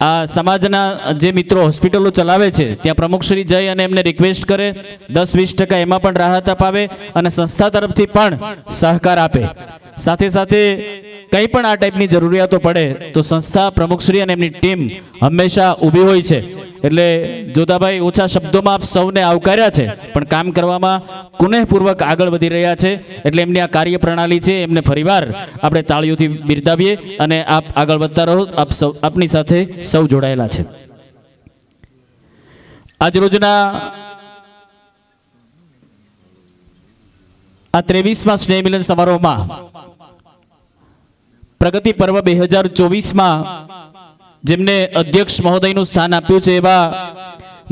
આ સમાજના જે મિત્રો હોસ્પિટલો ચલાવે છે ત્યાં પ્રમુખશ્રી જઈ અને એમને રિક્વેસ્ટ કરે, 10-20% એમાં પણ રાહત અપાવે અને સંસ્થા તરફથી પણ સહકાર આપે. સાથે સાથે કંઈ પણ આ ટાઈપની જરૂરિયાતો પડે તો સંસ્થા પ્રમુખશ્રી અને એમની ટીમ હંમેશા ઊભી હોય છે. એટલે જોધાભાઈ ઓછા શબ્દોમાં આપ સૌને આવકાર્યા છે, પણ કામ કરવામાં કુનેહપૂર્વક આગળ વધી રહ્યા છે. એટલે એમની આ કાર્ય પ્રણાલી છે, એમને ફરીવાર આપણે તાળીઓથી બિરદાવીએ અને આપ આગળ વધતા રહો. આપ સૌ આપની સાથે સૌ જોડાયેલા છે. આજ રોજના આ 23મા સ્નેહ મિલન સમારોહમાં પ્રગતિ પર્વ 2024માં જેમને અધ્યક્ષ મહોદયનું સ્થાન આપ્યું છે એવા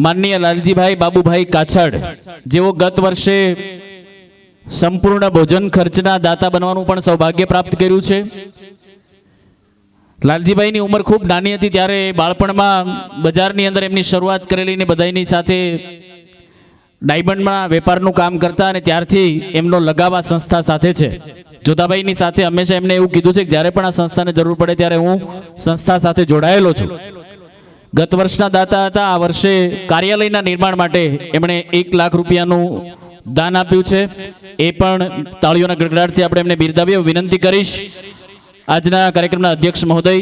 માનનીય લાલજીભાઈ બાબુભાઈ કાછડ, જેઓ ગત વર્ષે સંપૂર્ણ ભોજન ખર્ચના દાતા બનવાનું પણ સૌભાગ્ય પ્રાપ્ત કર્યું છે. લાલજીભાઈની ઉંમર ખૂબ નાની હતી ત્યારે બાળપણમાં બજારની અંદર એમની શરૂઆત કરેલી ને બધાની સાથે ડાયમંડમાં વેપારનું કામ કરતા અને ત્યારથી એમનો લગાવ આ સંસ્થા સાથે છે. જોધાભાઈની સાથે હંમેશા એમને એવું કીધું છે કે જ્યારે પણ આ સંસ્થાને જરૂર પડે ત્યારે હું સંસ્થા સાથે જોડાયેલો છું. ગત વર્ષના દાતા હતા. આ વર્ષે કાર્યાલયના નિર્માણ માટે એમણે 1 લાખ રૂપિયાનું દાન આપ્યું છે. એ પણ તાળીઓના ગડગડાટથી આપણે એમને બિરદાવીએ. વિનંતી કરીશ આજના કાર્યક્રમના અધ્યક્ષ મહોદય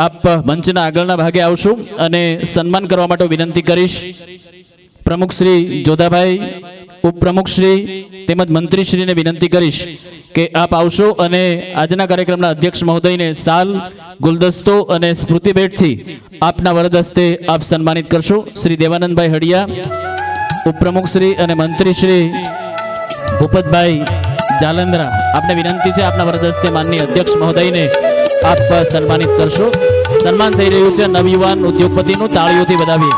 આપ મંચના આગળના ભાગે આવશું અને સન્માન કરવા માટે વિનંતી કરીશ. પ્રમુખ શ્રી જોધાભાઈ, ઉપપ્રમુખશ્રી તેમજ મંત્રીશ્રીને વિનંતી કરીશ કે આપ આવશો અને આજના કાર્યક્રમના અધ્યક્ષ મહોદયને સાલ, ગુલદસ્તો અને સ્મૃતિ ભેટથી આપના વરદ હસ્તે આપ સન્માનિત કરશો. શ્રી દેવાનંદભાઈ હડિયા, ઉપપ્રમુખશ્રી અને મંત્રીશ્રી ભૂપતભાઈ જાલંધરા, આપને વિનંતી છે આપના વરદ હસ્તે માનનીય અધ્યક્ષ મહોદયને આપ સન્માનિત કરશો. સન્માન થઈ રહ્યું છે નવયુવાન ઉદ્યોગપતિનું, તાળીઓથી વધાવીએ.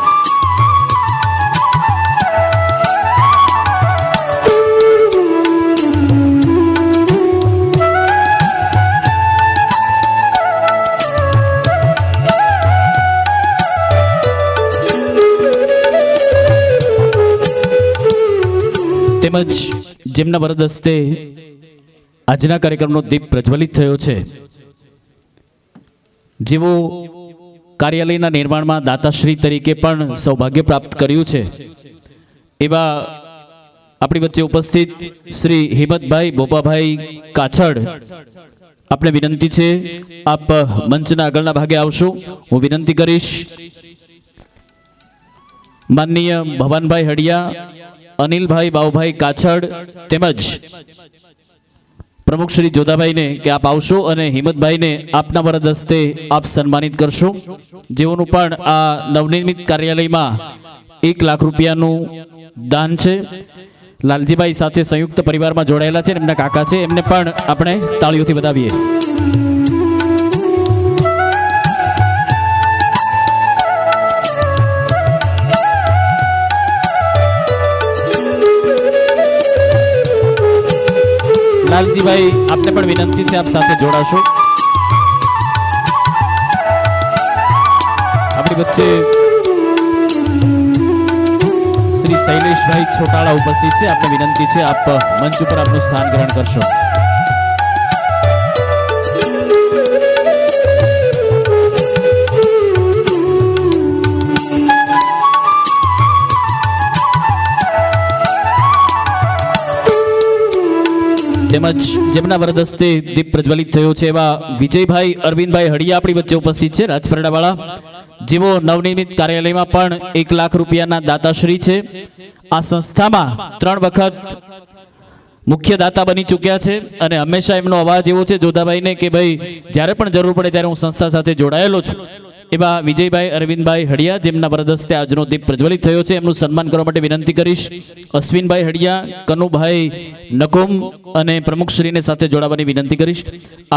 તેમજ જેમના વરદ હસ્તે આજના કાર્યક્રમનો દીપ પ્રજ્વલિત થયો છે, જેઓ કાર્યાલયના નિર્માણમાં દાતાશ્રી તરીકે પણ સૌભાગ્ય પ્રાપ્ત કર્યું છે, એવા આપણી વચ્ચે ઉપસ્થિત શ્રી હિંમતભાઈ બોપાભાઈ કાછડ, આપણે વિનંતી છે આપ મંચના આગળના ભાગે આવશો. હું વિનંતી કરીશ માનનીય ભવાનભાઈ હડિયા, અનિલભાઈ બાઉભાઈ કાછડ તેમજ પ્રમુખ શ્રી જોધાભાઈને કે આપ આવશો અને હિંમતભાઈને આપના વરદ હસ્તે આપ સન્માનિત કરશો, જેઓનું પણ આ નવનિર્મિત કાર્યાલયમાં 1 લાખ રૂપિયાનું દાન છે. લાલજીભાઈ સાથે સંયુક્ત પરિવારમાં જોડાયેલા છે, એમના કાકા છે, એમને પણ આપણે તાળીઓથી વધાવીએ. લાલજીભાઈ, આપને પણ વિનંતી છે આપ સાથે જોડાશો. આપણી વચ્ચે શ્રી શૈલેષભાઈ છોટાળા ઉપસ્થિત છે. આપને વિનંતી છે આપ મંચ ઉપર આપનું સ્થાન ગ્રહણ કરશો. તેમજ જેમના વરદ હસ્તે દીપ પ્રજ્વલિત થયો છે એવા વિજયભાઈ અરવિંદભાઈ હડિયા આપણી વચ્ચે ઉપસ્થિત છે, રાજપરડાવાળા, જેઓ નવનિર્મિત કાર્યાલયમાં પણ 1 લાખ રૂપિયાના દાતાશ્રી છે. આ સંસ્થામાં 3 વખત મુખ્ય દાતા બની ચૂક્યા છે અને હંમેશા એમનો અવાજ એવો છે જોધાભાઈને કે ભાઈ જ્યારે પણ જરૂર પડે ત્યારે હું સંસ્થા સાથે જોડાયેલો છું. એવા વિજયભાઈ અરવિંદભાઈ હડિયા જેમના વરદસ્તે આજનો દીપ પ્રજ્વલિત થયો છે, એમનું સન્માન કરવા માટે વિનંતી કરીશ. અશ્વિનભાઈ હડિયા, કનુભાઈ નકુમ અને પ્રમુખશ્રીને સાથે જોડાવાની વિનંતી કરીશ.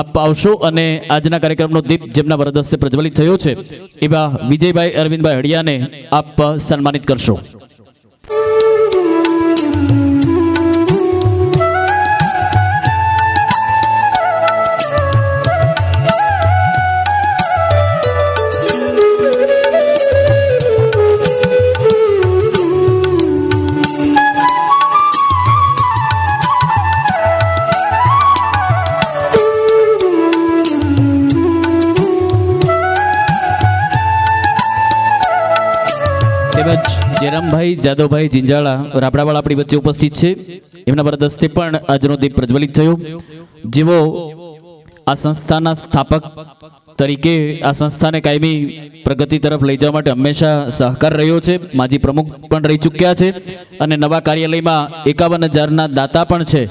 આપ આવશો અને આજના કાર્યક્રમનો દીપ જેમના વરદસ્તે પ્રજ્વલિત થયો છે એવા વિજયભાઈ અરવિંદભાઈ હડિયાને આપ સન્માનિત કરશો. તેમજ જેરામભાઈ જાદવભાઈ જિંજાળા રાપડાવાળા આપણી વચ્ચે ઉપસ્થિત છે. એમના વરદસ્તે પણ આજનો દીપ પ્રજ્વલિત થયો. જેઓ આ સંસ્થાના સ્થાપક તરીકે આ સંસ્થાને કાયમી પ્રગતિ તરફ લઈ જવા માટે હંમેશા સહકાર રહ્યો છે. માજી પ્રમુખ પણ રહી ચૂક્યા છે અને નવા કાર્યાલયમાં 51,000ના દાતા પણ છે.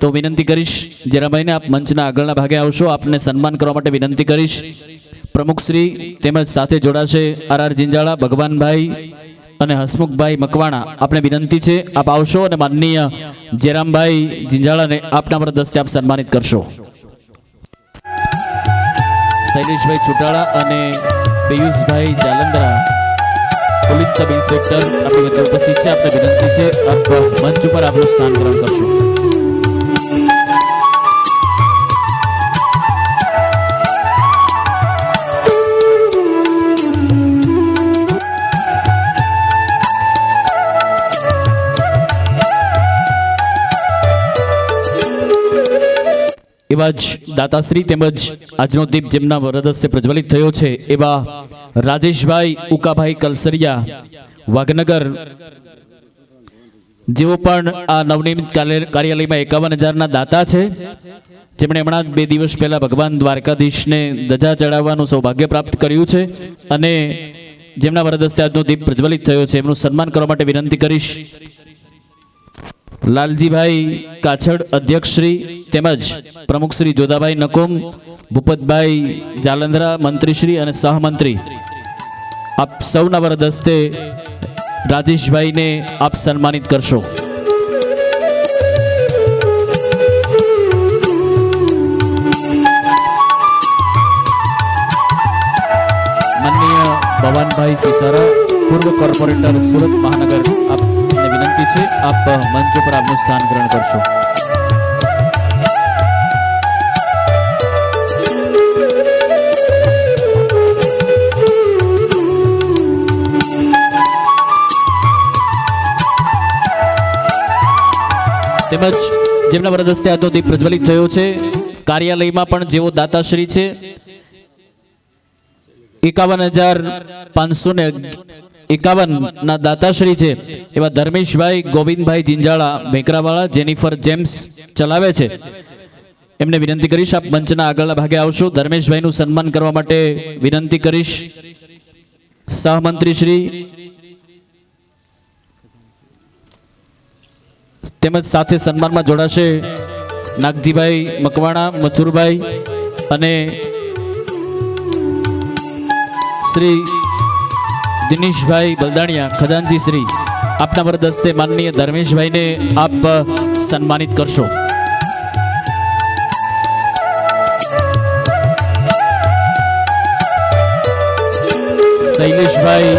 તો વિનંતી કરીશ જેરામભાઈને આપ મંચના આગળના ભાગે આવશો, આપને સન્માન કરવા માટે વિનંતી કરીશ. પ્રમુખશ્રી તેમજ સાથે જોડાશે આર જિંજાળા, ભગવાનભાઈ અને હસમુખભાઈ મકવાણા. આપણે વિનંતી છે આપ આવશો અને માનનીય જેરામભાઈ જિંજાળાને આપના વરદસ્તે આપ સન્માનિત કરશો. શૈલેષભાઈ ચુટાળા અને પિયુષભાઈ જાલંધરા પોલીસ સબ ઇન્સ્પેક્ટર આપણી વચ્ચે ઉપસ્થિત છે. આપણે વિનંતી છે આપ મંચ ઉપર આપનું સ્થાન ગ્રહણ કરશો. એવા જ દાતાશ્રી તેમજ આજનો દીપ જેમના વરદસ્તે પ્રજ્વલિત થયો છે એવા રાજેશભાઈ ઉકાભાઈ કલસરિયા વાઘનગર, જેઓ પણ આ નવનિર્મિત કાર્યાલયમાં 51,000ના દાતા છે, જેમણે હમણાં 2 દિવસ પહેલા ભગવાન દ્વારકાધીશને ધજા ચડાવવાનું સૌભાગ્ય પ્રાપ્ત કર્યું છે અને જેમના વરદસ્તે આજનો દીપ પ્રજ્વલિત થયો છે. એમનું સન્માન કરવા માટે વિનંતી કરીશ. લાલજીભાઈ કાછડ અધ્યક્ષશ્રી તેમજ પ્રમુખશ્રી જોધાભાઈ નકુમ, ભૂપતભાઈ જાલંધરા મંત્રીશ્રી અને સહમંત્રી, આપ સૌના વરદસ્તે રાજેશભાઈને આપ સન્માનિત કરશો. માનનીય ભવાનભાઈ સિસારા, પૂર્વ કોર્પોરેટર સુરત મહાનગર, આપને વિનંતી છે આપ મંચ પર આપનું સ્થાન ગ્રહણ કરશો. તેમજ જેમના વરદસ્તે આજનો દીપ પ્રજ્વલિત થયો છે, કાર્યાલયમાં પણ જેઓ દાતાશ્રી છે, 51,551ના દાતાશ્રી છે એવા ધર્મેશભાઈ ગોવિંદભાઈ જિંજાળા ભેકરાવાળા, જેનિફર જેમ્સ ચલાવે છે. એમને વિનંતી કરીશ આપ મંચના આગળના ભાગે આવશો. ધર્મેશભાઈનું સન્માન કરવા માટે વિનંતી કરીશ. સહમંત્રી શ્રી તેમજ સાથે સન્માનમાં જોડાશે નાગજીભાઈ મકવાણા, મથુરભાઈ અને શ્રી દિનેશભાઈ બલદાણિયા ખજાનજી શ્રી. આપના વરદસ્તે માનનીય ધર્મેશભાઈને આપ સન્માનિત કરશો. શૈલેષભાઈ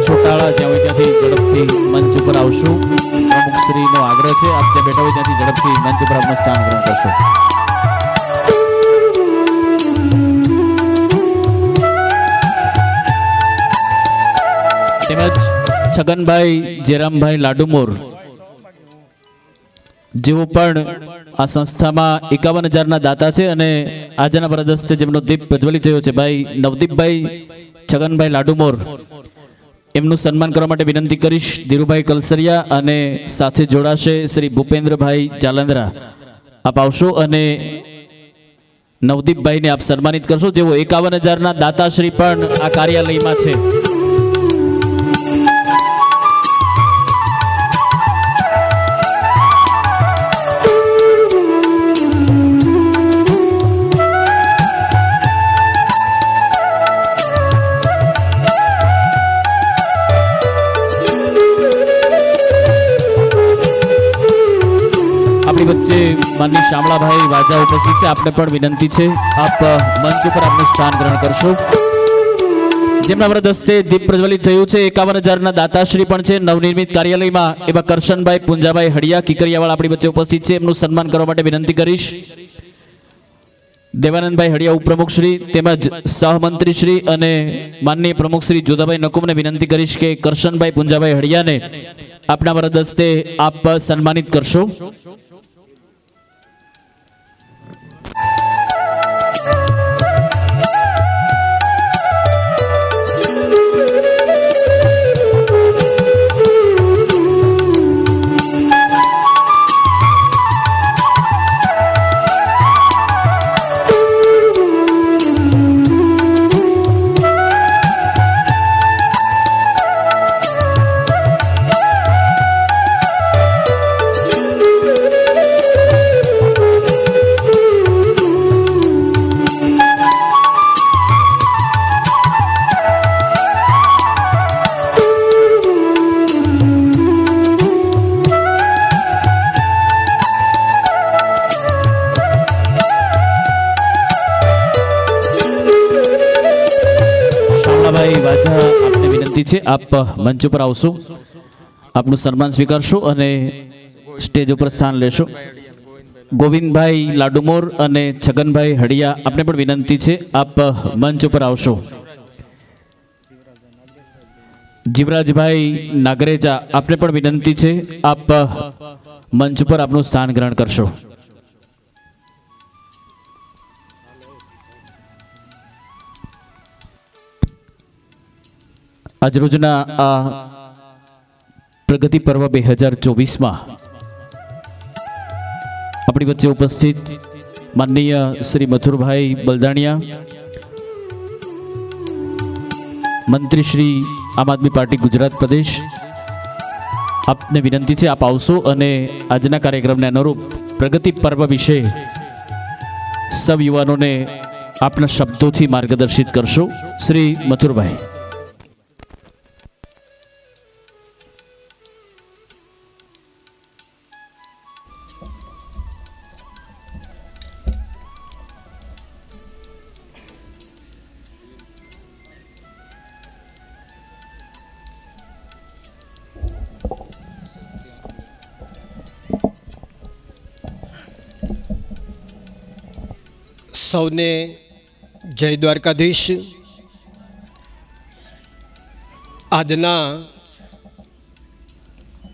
છોટાળા જ્યાં હોય ત્યાંથી ઝડપથી મંચ ઉપર આવશું. પ્રમુખશ્રીનો આગ્રહ છે આપ જ્યાં બેઠા હોય ત્યાંથી ઝડપથી મંચ ઉપર આપનું સ્થાન ગ્રહણ કરશો. તેમજ છગનભાઈ જેરામભાઈ લાડુમોર, જેઓ પણ આ સંસ્થામાં 51,000ના દાતા છે અને આજના વરદસ્તે જેમનો દીપ પ્રજ્વલિત થયો છે, ભાઈ નવદીપભાઈ છગનભાઈ લાડુમોર, એમનું સન્માન કરવા માટે વિનંતી કરીશ. ધીરુભાઈ કલસરિયા અને સાથે જોડાશે શ્રી ભૂપેન્દ્રભાઈ જાલંધરા. આપ આવશો અને નવદીપભાઈને આપ સન્માનિત કરશો, જેઓ 51,000ના દાતાશ્રી પણ આ કાર્યાલયમાં છે. વચ્ચે માનની શામળાભાઈ વાજા ઉપસ્થિત છે. આપને પણ વિનંતી છે આપ મંચ ઉપર આપનું સ્થાન ગ્રહણ કરશો. જેમના વ્રત હસ્તે દીપ પ્રજ્વલિત થયું છે. 51,000 દાતાશ્રી પણ છે નવનિર્મિત કાર્યાલયમાં એવા કરશનભાઈ પુંજાભાઈ હડિયા કિકરિયાવાળા આપણી વચ્ચે ઉપસ્થિત છે. એમનું સન્માન કરવા માટે વિનંતી કરીશ. દેવાનંદભાઈ હડિયા ઉપપ્રમુખ શ્રી તેમજ સહમંત્રી શ્રી અને માનનીય પ્રમુખ શ્રી જોધાભાઈ નકુમને વિનંતી કરીશ કે કરશનભાઈ પુંજાભાઈ હડિયાને આપના વ્રત હસ્તે આપ સન્માનિત કરશો. વાજા આપને વિનંતી છે આપ મંચ ઉપર આવશો, આપનું સન્માન સ્વીકારશો અને સ્ટેજ ઉપર સ્થાન લેશો. ગોવિંદભાઈ લાડુમોર અને છગનભાઈ હડિયા આપને પણ વિનંતી છે આપ મંચ ઉપર આવશો. જીવરાજભાઈ નાગરેજા આપને પણ વિનંતી છે આપ મંચ ઉપર આપનું સ્થાન ગ્રહણ કરશો. આજરોજના આ પ્રગતિ પર્વ 2024માં આપણી વચ્ચે ઉપસ્થિત માનનીય શ્રી મથુરભાઈ બલદાણિયા, મંત્રી શ્રી આમ આદમી પાર્ટી ગુજરાત પ્રદેશ, આપને વિનંતી છે આપ આવશો અને આજના કાર્યક્રમને અનુરૂપ પ્રગતિ પર્વ વિશે સૌ યુવાનોને આપના શબ્દોથી માર્ગદર્શિત કરશો. શ્રી મથુરભાઈ. સૌને જય દ્વારકાધીશ. આજના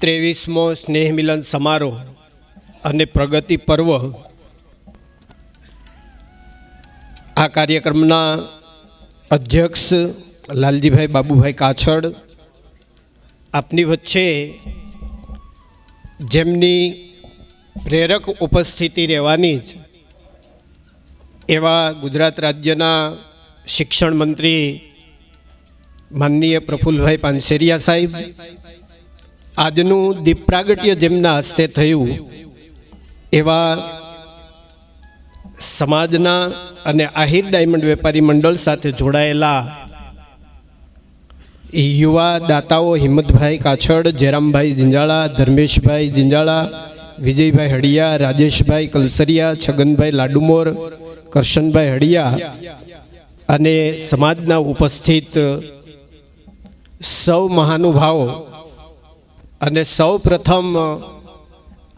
23મો સ્નેહ મિલન સમારોહ અને પ્રગતિ પર્વ આ કાર્યક્રમના અધ્યક્ષ લાલજીભાઈ બાબુભાઈ કાછડ, આપની વચ્ચે જેમની પ્રેરક ઉપસ્થિતિ રહેવાની જ એવા ગુજરાત રાજ્યના શિક્ષણ મંત્રી માનનીય પ્રફુલ્લભાઈ પાનસેરિયા સાહેબ, આજનું દીપ પ્રાગટ્ય જેમના હસ્તે થયું એવા સમાજના અને આહિર ડાયમંડ વેપારી મંડળ સાથે જોડાયેલા યુવા દાતાઓ હિંમતભાઈ કાછડ, જયરામભાઈ જિંજાળા, ધર્મેશભાઈ જિંજાળા, વિજયભાઈ હડિયા, રાજેશભાઈ કલસરિયા, છગનભાઈ લાડુમોર, કરશનભાઈ હડિયા અને સમાજના ઉપસ્થિત સૌ મહાનુભાવો અને સૌ પ્રથમ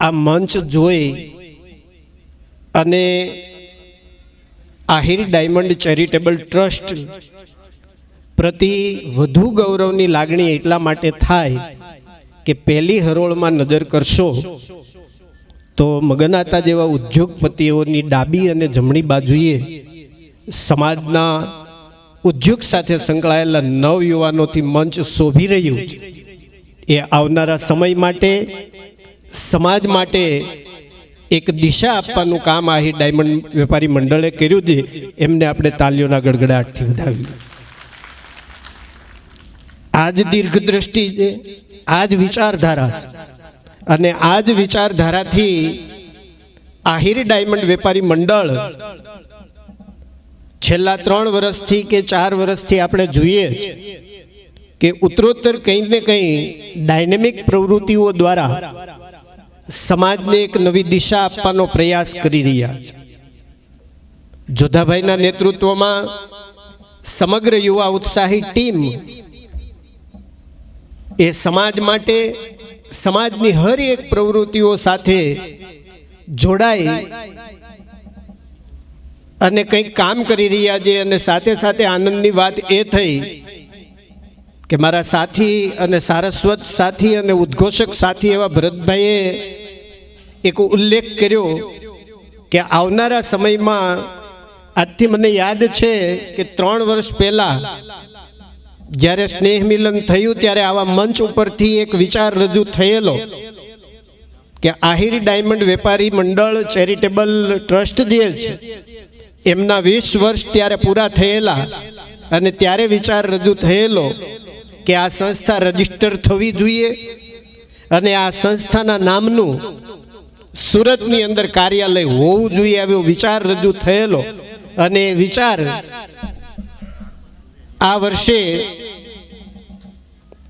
આ મંચ જોઈ અને આહિર ડાયમંડ ચેરિટેબલ ટ્રસ્ટ પ્રતિ વધુ ગૌરવની લાગણી એટલા માટે થાય કે પહેલી હરોળમાં નજર કરશો તો મગનાતા જેવા ઉદ્યોગપતિઓની ડાબી અને જમણી બાજુએ સમાજના ઉદ્યોગ સાથે સંકળાયેલા નવયુવાનોથી મંચ શોભી રહ્યું છે. એ આવનારા સમય માટે સમાજ માટે એક દિશા આપવાનું કામ આહિર ડાયમંડ વેપારી મંડળે કર્યું છે. એમને આપણે તાલીઓના ગડગડાટથી વધાવીએ. આજ દીર્ઘદ્રષ્ટિ છે, આજ વિચારધારા અને આ જ વિચારધારાથી આહિર ડાયમંડ વેપારી મંડળ છેલ્લા 3 વર્ષથી કે 4 વર્ષથી આપણે જોઈએ કે ઉત્તરોત્તર કંઈ ને કંઈ ડાયનેમિક પ્રવૃત્તિઓ દ્વારા સમાજને એક નવી દિશા આપવાનો પ્રયાસ કરી રહ્યા છે. જોધાભાઈના નેતૃત્વમાં સમગ્ર યુવા ઉત્સાહી ટીમ એ સમાજ માટે સમાજની હર એક પ્રવૃત્તિઓ સાથે જોડાઈ અને કંઈક કામ કરી રહ્યા છે. અને સાથે સાથે આનંદની વાત એ થઈ કે મારા સાથી અને સારસ્વત સાથી અને ઉદ્ઘોષક સાથી એવા ભરતભાઈએ એક ઉલ્લેખ કર્યો કે આવનારા સમયમાં, આજથી મને યાદ છે કે 3 વર્ષ પહેલાં જ્યારે સ્નેહ મિલન થયું ત્યારે આવા મંચ ઉપરથી એક વિચાર રજૂ થયેલો કે આહિર ડાયમંડ વેપારી મંડળ ચેરિટેબલ ટ્રસ્ટ જે છે એમના 20 વર્ષ ત્યારે પૂરા થયેલા, અને ત્યારે વિચાર રજૂ થયેલો કે આ સંસ્થા રજીસ્ટર થવી જોઈએ અને આ સંસ્થાના નામનું સુરતની અંદર કાર્યાલય હોવું જોઈએ, એવો વિચાર રજૂ થયેલો. અને એ વિચાર આ વર્ષે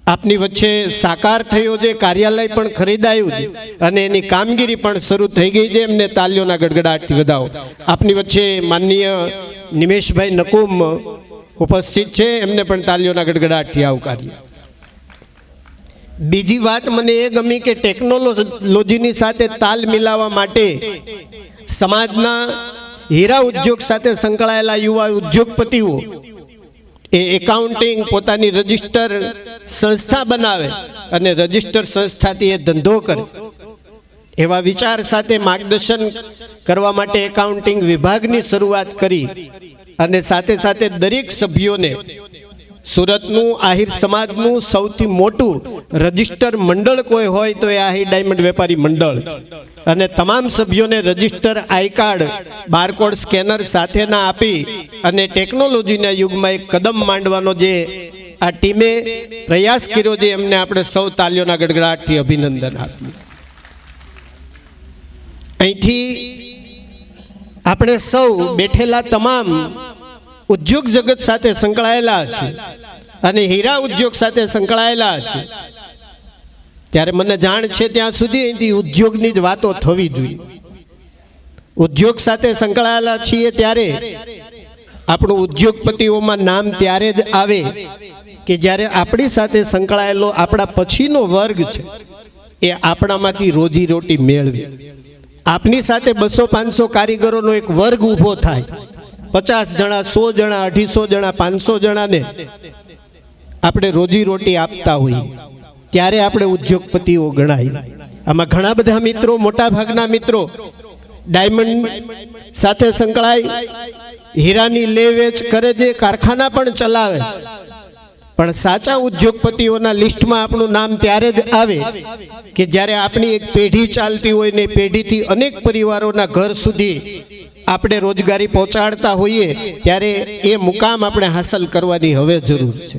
આપની વચ્ચે સાકાર થયો છે. કાર્યાલય પણ ખરીદાયું છે અને એની કામગીરી પણ શરૂ થઈ ગઈ છે. એમને તાલીઓના ગડગડાટથી વધાવો. આપની વચ્ચે માનનીય નિમેશભાઈ નકુમ ઉપસ્થિત છે, એમને પણ તાલીઓના ગડગડાટથી આવકારીએ. બીજી વાત મને એ ગમી કે ટેકનોલોજીની સાથે તાલ મિલાવવા માટે સમાજના હીરા ઉદ્યોગ સાથે સંકળાયેલા યુવા ઉદ્યોગપતિઓ એ એકાઉન્ટિંગ પોતાની રજિસ્ટર સંસ્થા બનાવે અને રજિસ્ટર સંસ્થાથી એ ધંધો કરે, એવા વિચાર સાથે માર્ગદર્શન કરવા માટે એકાઉન્ટિંગ વિભાગની શરૂઆત કરી. અને સાથે સાથે દરેક સભ્યોને સુરતનું આહિર સમાજનું સૌથી મોટું રજિસ્ટર મંડળ કોઈ હોય તો એ આહિર ડાયમંડ વેપારી મંડળ, અને તમામ સભ્યોને register I card barcode scanner સાથેના આપી અને ટેકનોલોજીના યુગમાં એક કદમ માંડવાનો જે આ ટીમે પ્રયાસ કર્યો છે, એમને આપણે સૌ તાલીઓના ગડગડાટથી અભિનંદન આપીએ. અહીંથી આપણે સૌ બેઠેલા તમામ ઉદ્યોગ જગત સાથે સંકળાયેલા છે અને હીરા ઉદ્યોગ સાથે સંકળાયેલા છે, ત્યારે મને જાણ છે ત્યાં સુધી અહીંથી ઉદ્યોગની જ વાતો થવી જોઈએ. ઉદ્યોગ સાથે સંકળાયેલા છીએ ત્યારે આપણું ઉદ્યોગપતિઓમાં નામ ત્યારે જ આવે કે જ્યારે આપણી સાથે સંકળાયેલો આપણા પછીનો વર્ગ છે એ આપણામાંથી રોજીરોટી મેળવે. આપની સાથે 200-500 કારીગરોનો એક વર્ગ ઊભો થાય, 50 જણા, 100 જણા, 250 જણા, 500 જણાને આપણે રોજીરોટી આપતા હોઈએ, ત્યારે આપણે ઉદ્યોગપતિઓ ગણાય. આમાં ઘણા બધા મિત્રો, મોટા ભાગના મિત્રો ડાયમંડ સાથે સંકળાય, હીરાની લે વેચ કરે છે, કારખાના પણ ચલાવે. પણ સાચા ઉદ્યોગપતિઓના લિસ્ટમાં આપણું નામ ત્યારે જ આવે કે જ્યારે આપણી એક પેઢી ચાલતી હોય ને પેઢીથી અનેક પરિવારોના ઘર સુધી આપણે રોજગારી પહોંચાડતા હોઈએ, ત્યારે એ મુકામ આપણે હાંસલ કરવાની હવે જરૂર છે.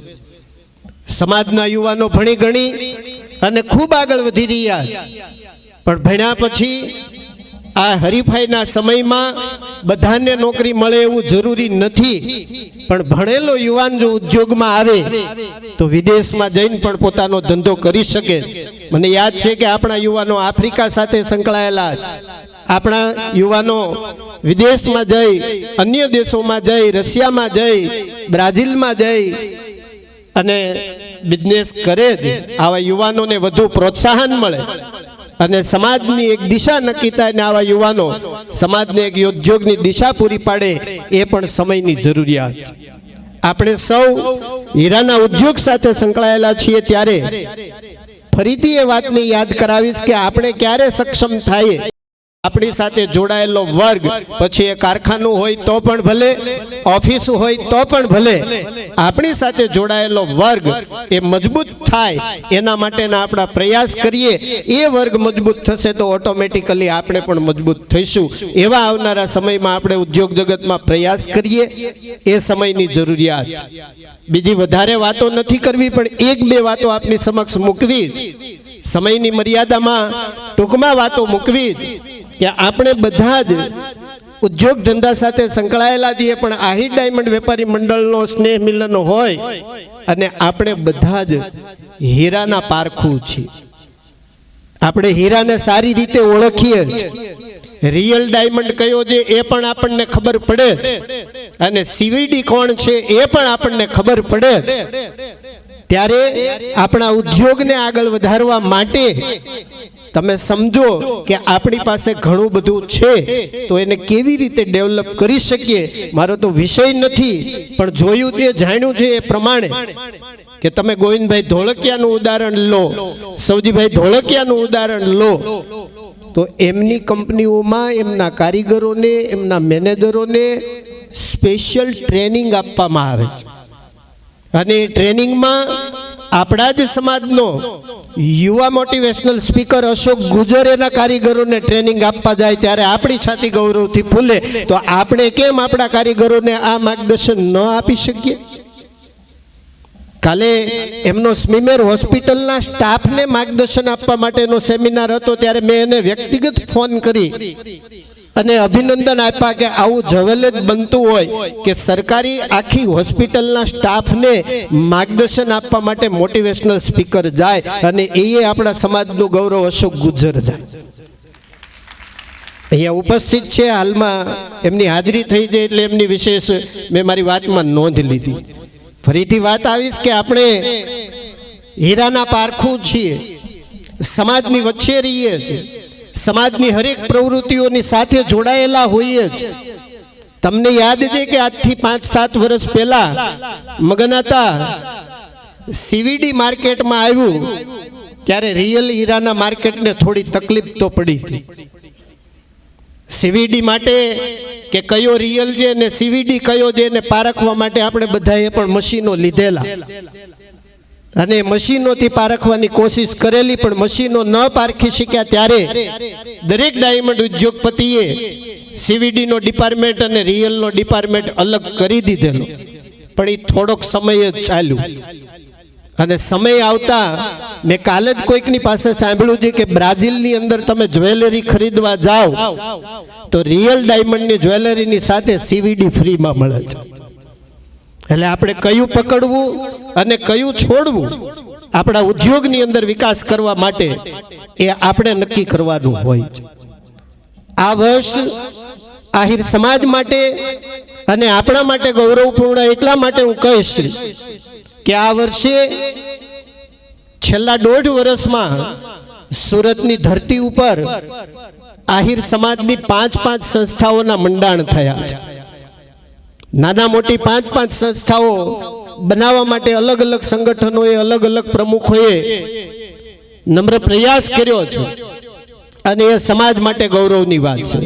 સમાજના યુવાનો ભણી ગણી અને ખૂબ આગળ વધી રહ્યા છે, પણ ભણ્યા પછી આ હરીફાઈના સમયમાં બધાને નોકરી મળે એવું જરૂરી નથી. પણ ભણેલો યુવાન જો ઉદ્યોગમાં આવે તો વિદેશમાં જઈને પણ પોતાનો ધંધો કરી શકે. મને યાદ છે કે આપણા યુવાનો આફ્રિકા સાથે સંકળાયેલા છે, આપણા યુવાનો વિદેશમાં જઈ, અન્ય દેશોમાં જઈ, રશિયામાં જઈ, બ્રાઝિલમાં જઈ અને બિઝનેસ કરે છે. આવા યુવાનોને વધુ પ્રોત્સાહન મળે અને સમાજની એક દિશા નક્કી થાય ને આવા યુવાનો સમાજને એક ઉદ્યોગની દિશા પૂરી પાડે, એ પણ સમયની જરૂરિયાત છે. આપણે સૌ હીરાના ઉદ્યોગ સાથે સંકળાયેલા છીએ ત્યારે ફરીથી એ વાતને યાદ કરાવીશ કે આપણે ક્યારે સક્ષમ થાય. આપણી સાથે જોડાયેલો વર્ગ, પછી એ કારખાનું હોય તો પણ ભલે, ઓફિસ હોય તો પણ ભલે, આપણી સાથે જોડાયેલો વર્ગ એ મજબૂત થાય એના માટેના આપણા પ્રયાસ કરીએ. એ વર્ગ મજબૂત થશે તો ઓટોમેટિકલી આપણે પણ મજબૂત થઈશું. એવા આવનારા સમયમાં આપણે ઉદ્યોગ જગતમાં પ્રયાસ કરીએ, એ સમયની જરૂરિયાત. બીજી વધારે વાતો નથી કરવી, પણ 1-2 વાતો આપની સમક્ષ મૂકવી જ, સમયની મર્યાદામાં ટૂંકમાં વાતો મૂકવી જ કે આપણે બધા જ ઉદ્યોગ ધંધા સાથે સંકળાયેલા છીએ, પણ આહિર ડાયમંડ વેપારી મંડળનો સ્નેહ મિલન હોય અને આપણે બધા જ હીરાના પારખું છીએ. આપણે હીરાને સારી રીતે ઓળખીએ જ, રિયલ ડાયમંડ કયો છે એ પણ આપણને ખબર પડે જ, અને સીવીડી કોણ છે એ પણ આપણને ખબર પડે જ. ત્યારે આપણા ઉદ્યોગને આગળ વધારવા માટે તમે સમજો કે આપણી પાસે ઘણું બધું છે, તો એને કેવી રીતે ડેવલપ કરી શકીએ. મારો તો વિષય નથી, પણ જોયું તે જાણ્યું છે એ પ્રમાણે કે તમે ગોવિંદભાઈ ધોળકિયાનું ઉદાહરણ લો, સૌજીભાઈ ધોળકિયાનું ઉદાહરણ લો, તો એમની કંપનીઓમાં એમના કારીગરોને, એમના મેનેજરોને સ્પેશિયલ ટ્રેનિંગ આપવામાં આવે છે. અને એ ટ્રેનિંગમાં આપણા જ સમાજનો યુવા મોટિવેશનલ સ્પીકર અશોક ગુજર એના કારીગરોને ટ્રેનિંગ આપવા જાય, ત્યારે આપણી છાતી ગૌરવથી ફૂલે. તો આપણે કેમ આપણા કારીગરોને આ માર્ગદર્શન ન આપી શકીએ? કાલે એમનો સ્મીમેર હોસ્પિટલના સ્ટાફને માર્ગદર્શન આપવા માટેનો સેમિનાર હતો, ત્યારે મેં એને વ્યક્તિગત ફોન કરી અને અભિનંદન આપ્યા કે આવું જવેલ જ બનતું હોય કે સરકારી આખી હોસ્પિટલના સ્ટાફને માર્ગદર્શન આપવા માટે મોટિવેશનલ સ્પીકર જાય, અને એ આપણા સમાજનું ગૌરવ અશોક ગુજર જાય. અહીંયા ઉપસ્થિત છે, હાલમાં એમની હાજરી થઈ જાય એટલે એમની વિશેષ મેં મારી વાતમાં નોંધ લીધી. ફરીથી વાત આવીશ કે આપણે હીરાના પારખું છીએ, સમાજની વચ્ચે રહીએ છીએ, સમાજની હરેક પ્રવૃત્તિઓની સાથે જોડાયેલા હોઈએ જ. તમને યાદ છે કે આજથી 5-7 વર્ષ પહેલા મગનાતા સીવીડી માર્કેટમાં આવ્યું, ત્યારે રિયલ હીરાના માર્કેટને થોડી તકલીફ તો પડી હતી. સીવીડી માટે કે કયો રિયલ છે ને સીવીડી કયો છે ને પારખવા માટે આપણે બધાએ પણ મશીનો લીધેલા, અને મશીનોથી પારખવાની કોશિશ કરેલી, પણ મશીનો ન પારખી શક્યા. ત્યારે દરેક ડાયમંડ ઉદ્યોગપતિએ સીવીડીનો ડિપાર્ટમેન્ટ અને રિયલનો ડિપાર્ટમેન્ટ અલગ કરી દીધેલો, પણ એ થોડોક સમય જ ચાલ્યું. અને સમય આવતા મેં કાલે જ કોઈકની પાસે સાંભળ્યું છે કે બ્રાઝિલની અંદર તમે જ્વેલરી ખરીદવા જાઓ તો રિયલ ડાયમંડની જ્વેલરીની સાથે સીવીડી ફ્રીમાં મળે છે. એટલે આપણે કયું પકડવું અને કયું છોડવું આપણા ઉદ્યોગની અંદર વિકાસ કરવા માટે એ આપણે નક્કી કરવાનું હોય છે. આ વર્ષ આહિર સમાજ માટે અને આપણા માટે ગૌરવપૂર્ણ એટલા માટે હું કહીશ કે આ વર્ષે છેલ્લા 1.5 વર્ષમાં સુરતની ધરતી ઉપર આહિર સમાજની 5-5 સંસ્થાઓના મંડાણ થયા છે. નાના મોટી 5-5 સંસ્થાઓ બનાવવા માટે અલગ અલગ સંગઠનોએ, અલગ અલગ પ્રમુખોએ નમ્ર પ્રયાસ કર્યો છે, અને એ સમાજ માટે ગૌરવની વાત છે.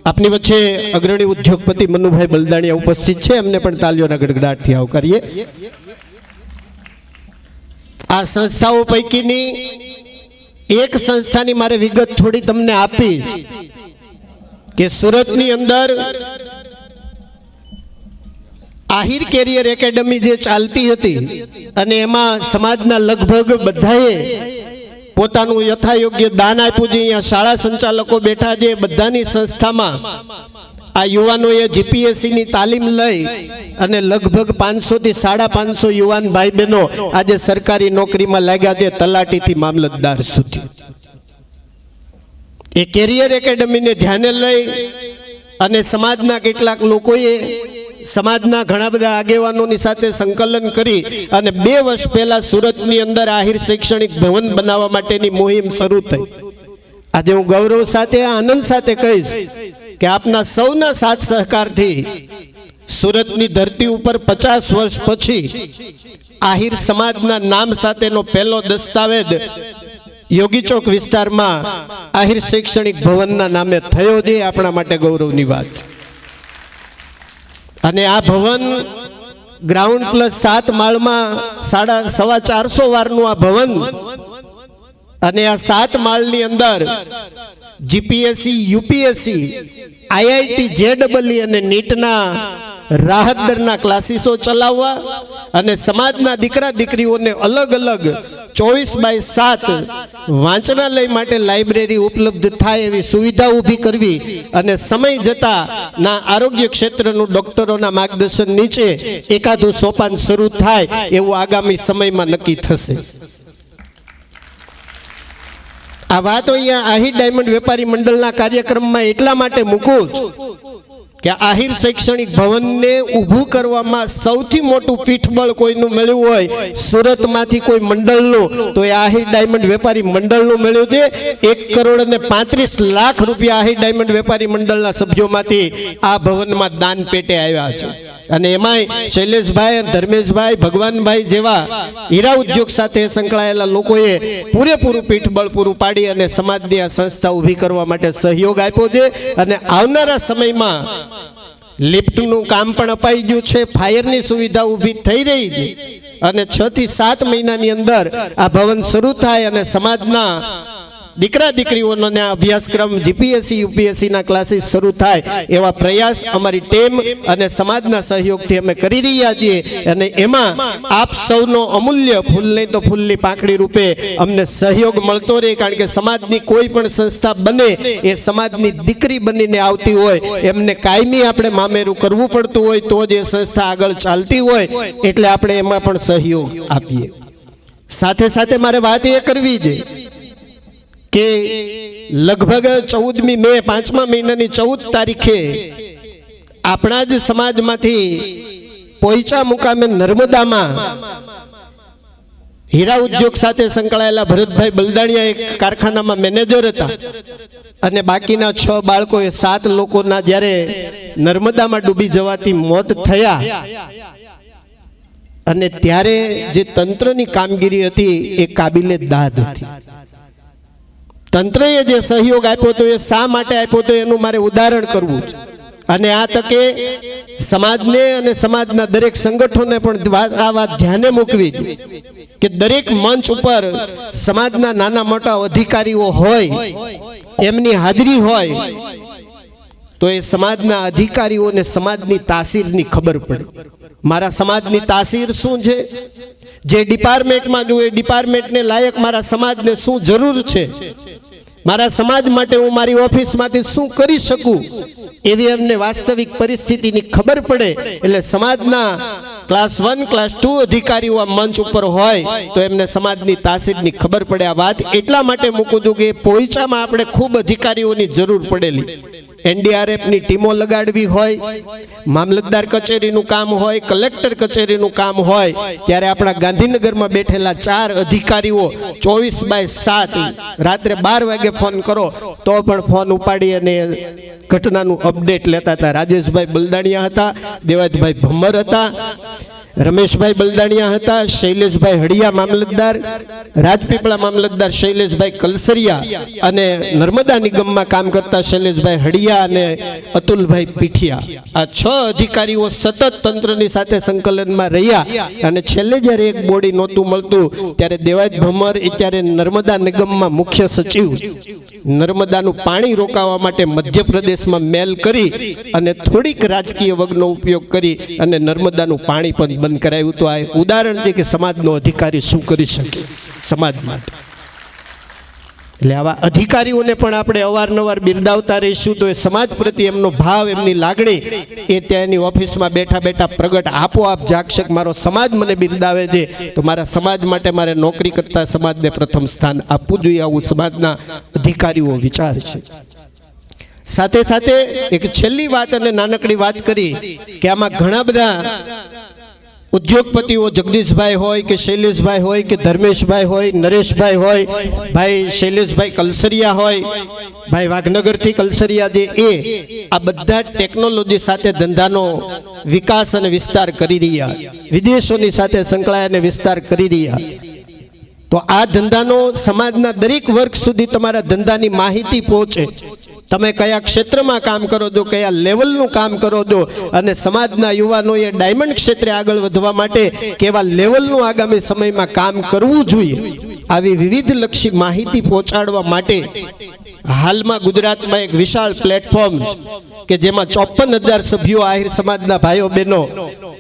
આપની વચ્ચે અગ્રણી ઉદ્યોગપતિ મનુભાઈ બલદાણિયા ઉપસ્થિત છે, એમને પણ તાલીઓના ગડગડાટથી આવકારીએ. આ સંસ્થાઓ પૈકીની એક સંસ્થાની મારે વિગત થોડી તમને આપી કે સુરતની અંદર આહિર કેરિયર એકેડમી જે ચાલતી હતી, અને એમાં સમાજના લગભગ બધાએ પોતાનું યથાયોગ્ય દાન આપ્યું છે. અહીંયા શાળા સંચાલકો બેઠા છે, બધાની સંસ્થામાં આ યુવાનોએ જીપીએસસીની તાલીમ લઈ અને લગભગ 500 થી 550 યુવાન ભાઈ બહેનો આજે સરકારી નોકરીમાં લાગ્યા છે, તલાટીથી મામલતદાર સુધી. એ કેરિયર એકેડમીને ધ્યાને લઈ અને સમાજના કેટલાક લોકોએ, સમાજના ઘણા બધા આગેવાનોની સાથે સંકલન કરી અને 2 વર્ષ પહેલા સુરતની અંદર આહિર શૈક્ષણિક ભવન બનાવવા માટેની મુહિમ શરૂ થઈ. આજે હું ગૌરવ સાથે, આનંદ સાથે કહીશ કે આપના સૌના સાથ સહકારથી સુરતની ધરતી ઉપર 50 વર્ષ પછી આહિર સમાજના નામ સાથેનો પહેલો દસ્તાવેજ યોગી ચોક વિસ્તારમાં આહિર શૈક્ષણિક ભવનના નામે થયો છે. આપણા માટે ગૌરવની વાત છે. અને આ ભવન ગ્રાઉન્ડ +7 માળમાં 450 વારનું આ ભવન, અને આ 7 માળની અંદર જીપીએસસી, યુપીએસસી, આઈઆઈટી, જેડબલઈ અને નીટના રાહત દરના ક્લાસીસો ચલાવવા અને સમાજના દીકરા દીકરીઓને અલગ અલગ 24/7 વાંચનાલય માટે લાઇબ્રેરી ઉપલબ્ધ થાય એવી સુવિધા ઊભી કરવી, અને સમય જતાના આરોગ્ય ક્ષેત્રનું ડોક્ટરોના માર્ગદર્શન નીચે એકાદું સોપાન શરૂ થાય એવું આગામી સમયમાં નક્કી થશે. આ વાત અહીંયા આહિર ડાયમંડ વેપારી મંડળના કાર્યક્રમમાં એટલા માટે મૂકું છું કે આહિર શૈક્ષણિક ભવનને ઊભું કરવામાં સૌથી મોટું પીઠબળ કોઈનું મળ્યું હોય સુરતમાંથી કોઈ મંડળનું તો એ આહિર ડાયમંડ વેપારી મંડળનું મળ્યું છે 1,35,00,000 રૂપિયા આહિર ડાયમંડ વેપારી મંડળના સભ્યોમાંથી આ ભવનમાં દાન પેટે આવ્યા છે અને એમાંય શૈલેષભાઈ અને ધર્મેશભાઈ ભગવાનભાઈ જેવા હીરા ઉદ્યોગ સાથે સંકળાયેલા લોકોએ પૂરેપૂરું પીઠબળ પૂરું પાડી અને સમાજની આ સંસ્થા ઊભી કરવા માટે સહયોગ આપ્યો છે અને આવનારા સમયમાં લિફ્ટનું કામ પણ અપાઈ ગયું છે, ફાયરની સુવિધા ઊભી થઈ રહી છે અને 6 થી 7 મહિનાની અંદર આ ભવન શરૂ થાય અને સમાજના દીકરા દીકરીઓનો અભ્યાસક્રમ જીપીએસસી યુપીએસસીના ક્લાસીસ શરૂ થાય એવા પ્રયાસ અમારી ટીમ અને સમાજના સહયોગથી અમે કરી રહ્યા છીએ અને એમાં આપ સૌનો અમૂલ્ય ફૂલ નહીં તો ફૂલની પાંખડી રૂપે અમને સહયોગ મળતો રહે, કારણ કે સમાજની કોઈ પણ સંસ્થા બને એ સમાજની દીકરી બનીને આવતી હોય, એમને કાયમી આપણે મામેરું કરવું પડતું હોય તો જ એ સંસ્થા આગળ ચાલતી હોય, એટલે આપણે એમાં પણ સહયોગ આપીએ. સાથે સાથે મારે વાત એ કરવી છે કે લગભગ 14મી મે 5મા મહિનાની 14 તારીખે આપણા જ સમાજમાંથી પોઈચા મુકામે નર્મદામાં હીરા ઉદ્યોગ સાથે સંકળાયેલા ભરતભાઈ બલદાણિયા એક કારખાનામાં મેનેજર હતા અને બાકીના 6 બાળકોએ 7 લોકોના જ્યારે નર્મદામાં ડૂબી જવાથી મોત થયા અને ત્યારે જે તંત્રની કામગીરી હતી એ કાબિલે દાદ હતી. તંત્રએ જે સહયોગ આપ્યો હતો એ શા માટે આપ્યો હતો એનું મારે ઉદાહરણ કરવું છે અને આ તકે સમાજને અને સમાજના દરેક સંગઠનોને પણ આ વાત ધ્યાને મૂકવી કે દરેક મંચ ઉપર સમાજના નાના મોટા અધિકારીઓ હોય, એમની હાજરી હોય તો એ સમાજના અધિકારીઓને સમાજની તાસીરની ખબર પડે. મારા સમાજની તાસીર શું છે, જે ડિપાર્ટમેન્ટમાં જો એ ડિપાર્ટમેન્ટને લાયક મારા સમાજને શું જરૂર છે, મારા સમાજ માટે હું મારી ઓફિસમાંથી શું કરી શકું, એવી એમને વાસ્તવિક પરિસ્થિતિની ખબર પડે. એટલે સમાજના ક્લાસ 1 ક્લાસ 2 અધિકારીઓ આ મંચ ઉપર હોય તો એમને સમાજની તાસીરની ખબર પડે. આ વાત એટલા માટે મૂકું છું કે પોઈચામાં આપણે ખૂબ અધિકારીઓની જરૂર પડેલી. એનડીઆરએફની ટીમો લગાડવી હોય, મામલતદાર કચેરીનું કામ હોય, કલેક્ટર કચેરીનું કામ હોય, ત્યારે આપણા ગાંધીનગરમાં બેઠેલા 4 અધિકારીઓ 24/7 રાત્રે 12 વાગે ફોન કરો તો પણ ફોન ઉપાડી અને ઘટનાનું અપડેટ લેતા હતા. રાજેશભાઈ બલદાણિયા હતા, દેવાજભાઈ ભમર હતા, રમેશભાઈ બલદાણિયા હતા, શૈલેષભાઈ હડિયા મામલતદાર, રાજપીપળા મામલતદાર શૈલેષભાઈ કલસરિયા અને નર્મદા નિગમમાં કામ કરતા શૈલેષભાઈ હડિયા અને અતુલભાઈ પીઠિયા. આ 6 અધિકારીઓ સતત તંત્રની સાથે સંકલનમાં રહ્યા અને છેલ્લે જ્યારે એક બોડી નહોતું મળતું ત્યારે દેવાજ ભમર ત્યારે નર્મદા નિગમમાં મુખ્ય સચિવ નર્મદાનું પાણી રોકાવા માટે મધ્યપ્રદેશમાં મેલ કરી અને થોડીક રાજકીય વગનો ઉપયોગ કરી અને નર્મદાનું પાણી પણ બંધ કરાવ્યું. તો આ ઉદાહરણ છે કે સમાજનો અધિકારી શું કરી શકે સમાજ માટે. એટલે આવા અધિકારીઓને પણ આપણે અવારનવાર બિરદાવતા રહીશું તો એ સમાજ પ્રત્યે એમનો ભાવ, એમની લાગણી એ ત્યાંની ઓફિસમાં બેઠા બેઠા પ્રગટ આપોઆપ જાગશે. મારો સમાજ મને બિરદાવે છે તો મારા સમાજ માટે મારે નોકરી કરતા સમાજને પ્રથમ સ્થાન આપવું જોઈએ, આવું સમાજના અધિકારીઓ વિચાર છે. સાથે સાથે એક છેલ્લી વાત અને નાનકડી વાત કરી કે આમાં ઘણા બધા ઉદ્યોગપતિઓ જગદીશભાઈ હોય કે શૈલેષભાઈ હોય કે ધર્મેશભાઈ હોય, નરેશભાઈ હોય, ભાઈ શૈલેષભાઈ કલસરિયા હોય, ભાઈ વાઘનગરથી કલસરિયા જે આ બધા ટેકનોલોજી સાથે ધંધાનો વિકાસ અને વિસ્તાર કરી રહ્યા, વિદેશોની સાથે સંકળાય અને વિસ્તાર કરી રહ્યા. તો આ ધંધાનો સમાજના દરેક વર્ગ સુધી તમારા ધંધાની માહિતી પહોંચે, તમે કયા ક્ષેત્રમાં કામ કરો છો, કયા લેવલનું કામ કરો છો અને સમાજના યુવાનોએ ડાયમંડ ક્ષેત્રે આગળ વધવા માટે કેવા લેવલનું આગામી સમયમાં કામ કરવું જોઈએ, આવી વિવિધલક્ષી માહિતી પહોંચાડવા માટે હાલમાં ગુજરાતમાં એક વિશાળ પ્લેટફોર્મ કે જેમાં 54,000 સભ્યો આહિર સમાજના ભાઈઓ બહેનો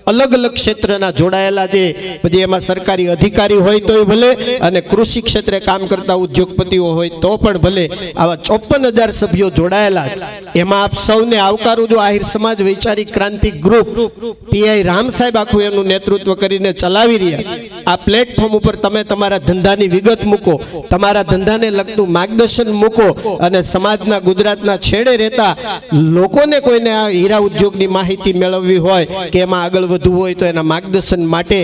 અલગ અલગ ક્ષેત્રના જોડાયેલા છે, પછી એમાં સરકારી અધિકારી હોય તોય ભલે અને કૃષિ ક્ષેત્રે કામ કરતા ઉદ્યોગપતિઓ હોય તો પણ ભલે, આવા 54,000 સભ્યો જોડાયેલા છે. એમાં આપ સૌને આવકારું છું. આહિર સમાજ વૈચારિક ક્રાંતિ ગ્રુપ પીઆઈ રામ સાહેબ આખું એનું નેતૃત્વ કરીને ચલાવી રહ્યા. આ પ્લેટફોર્મ ઉપર તમે તમારા ધંધાની વિગત મૂકો, તમારા ધંધાને લગતું માર્ગદર્શન મૂકો અને સમાજના ગુજરાતના છેડે રહેતા લોકોને કોઈને આ હીરા ઉદ્યોગની માહિતી મેળવવી હોય કે એમાં આગળ વધવું હોય તો એના માર્ગદર્શન માટે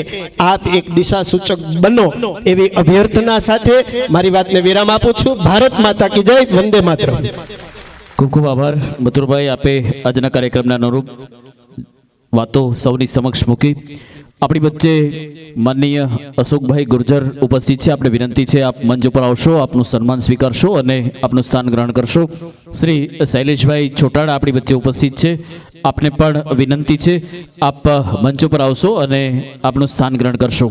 આપ એક દિશા સૂચક બનો એવી અભ્યર્થના સાથે મારી વાતને વિરામ આપું છું. ભારત માતા કી જય, વંદે માતરમ. ખૂબ ખૂબ આભાર મથુરભાઈ, આપે આજના કાર્યક્રમના અનુરૂપ વાતો સૌની સમક્ષ મૂકી. આપણી વચ્ચે માનનીય અશોકભાઈ ગુર્જર ઉપસ્થિત છે. આપણે વિનંતી છે આપ મંચ ઉપર આવશો, આપનું સન્માન સ્વીકારશો અને આપનું સ્થાન ગ્રહણ કરશો. શ્રી શૈલેષભાઈ છોટાડા આપણી વચ્ચે ઉપસ્થિત છે. આપને પણ વિનંતી છે આપ મંચ ઉપર આવશો અને આપનું સ્થાન ગ્રહણ કરશો.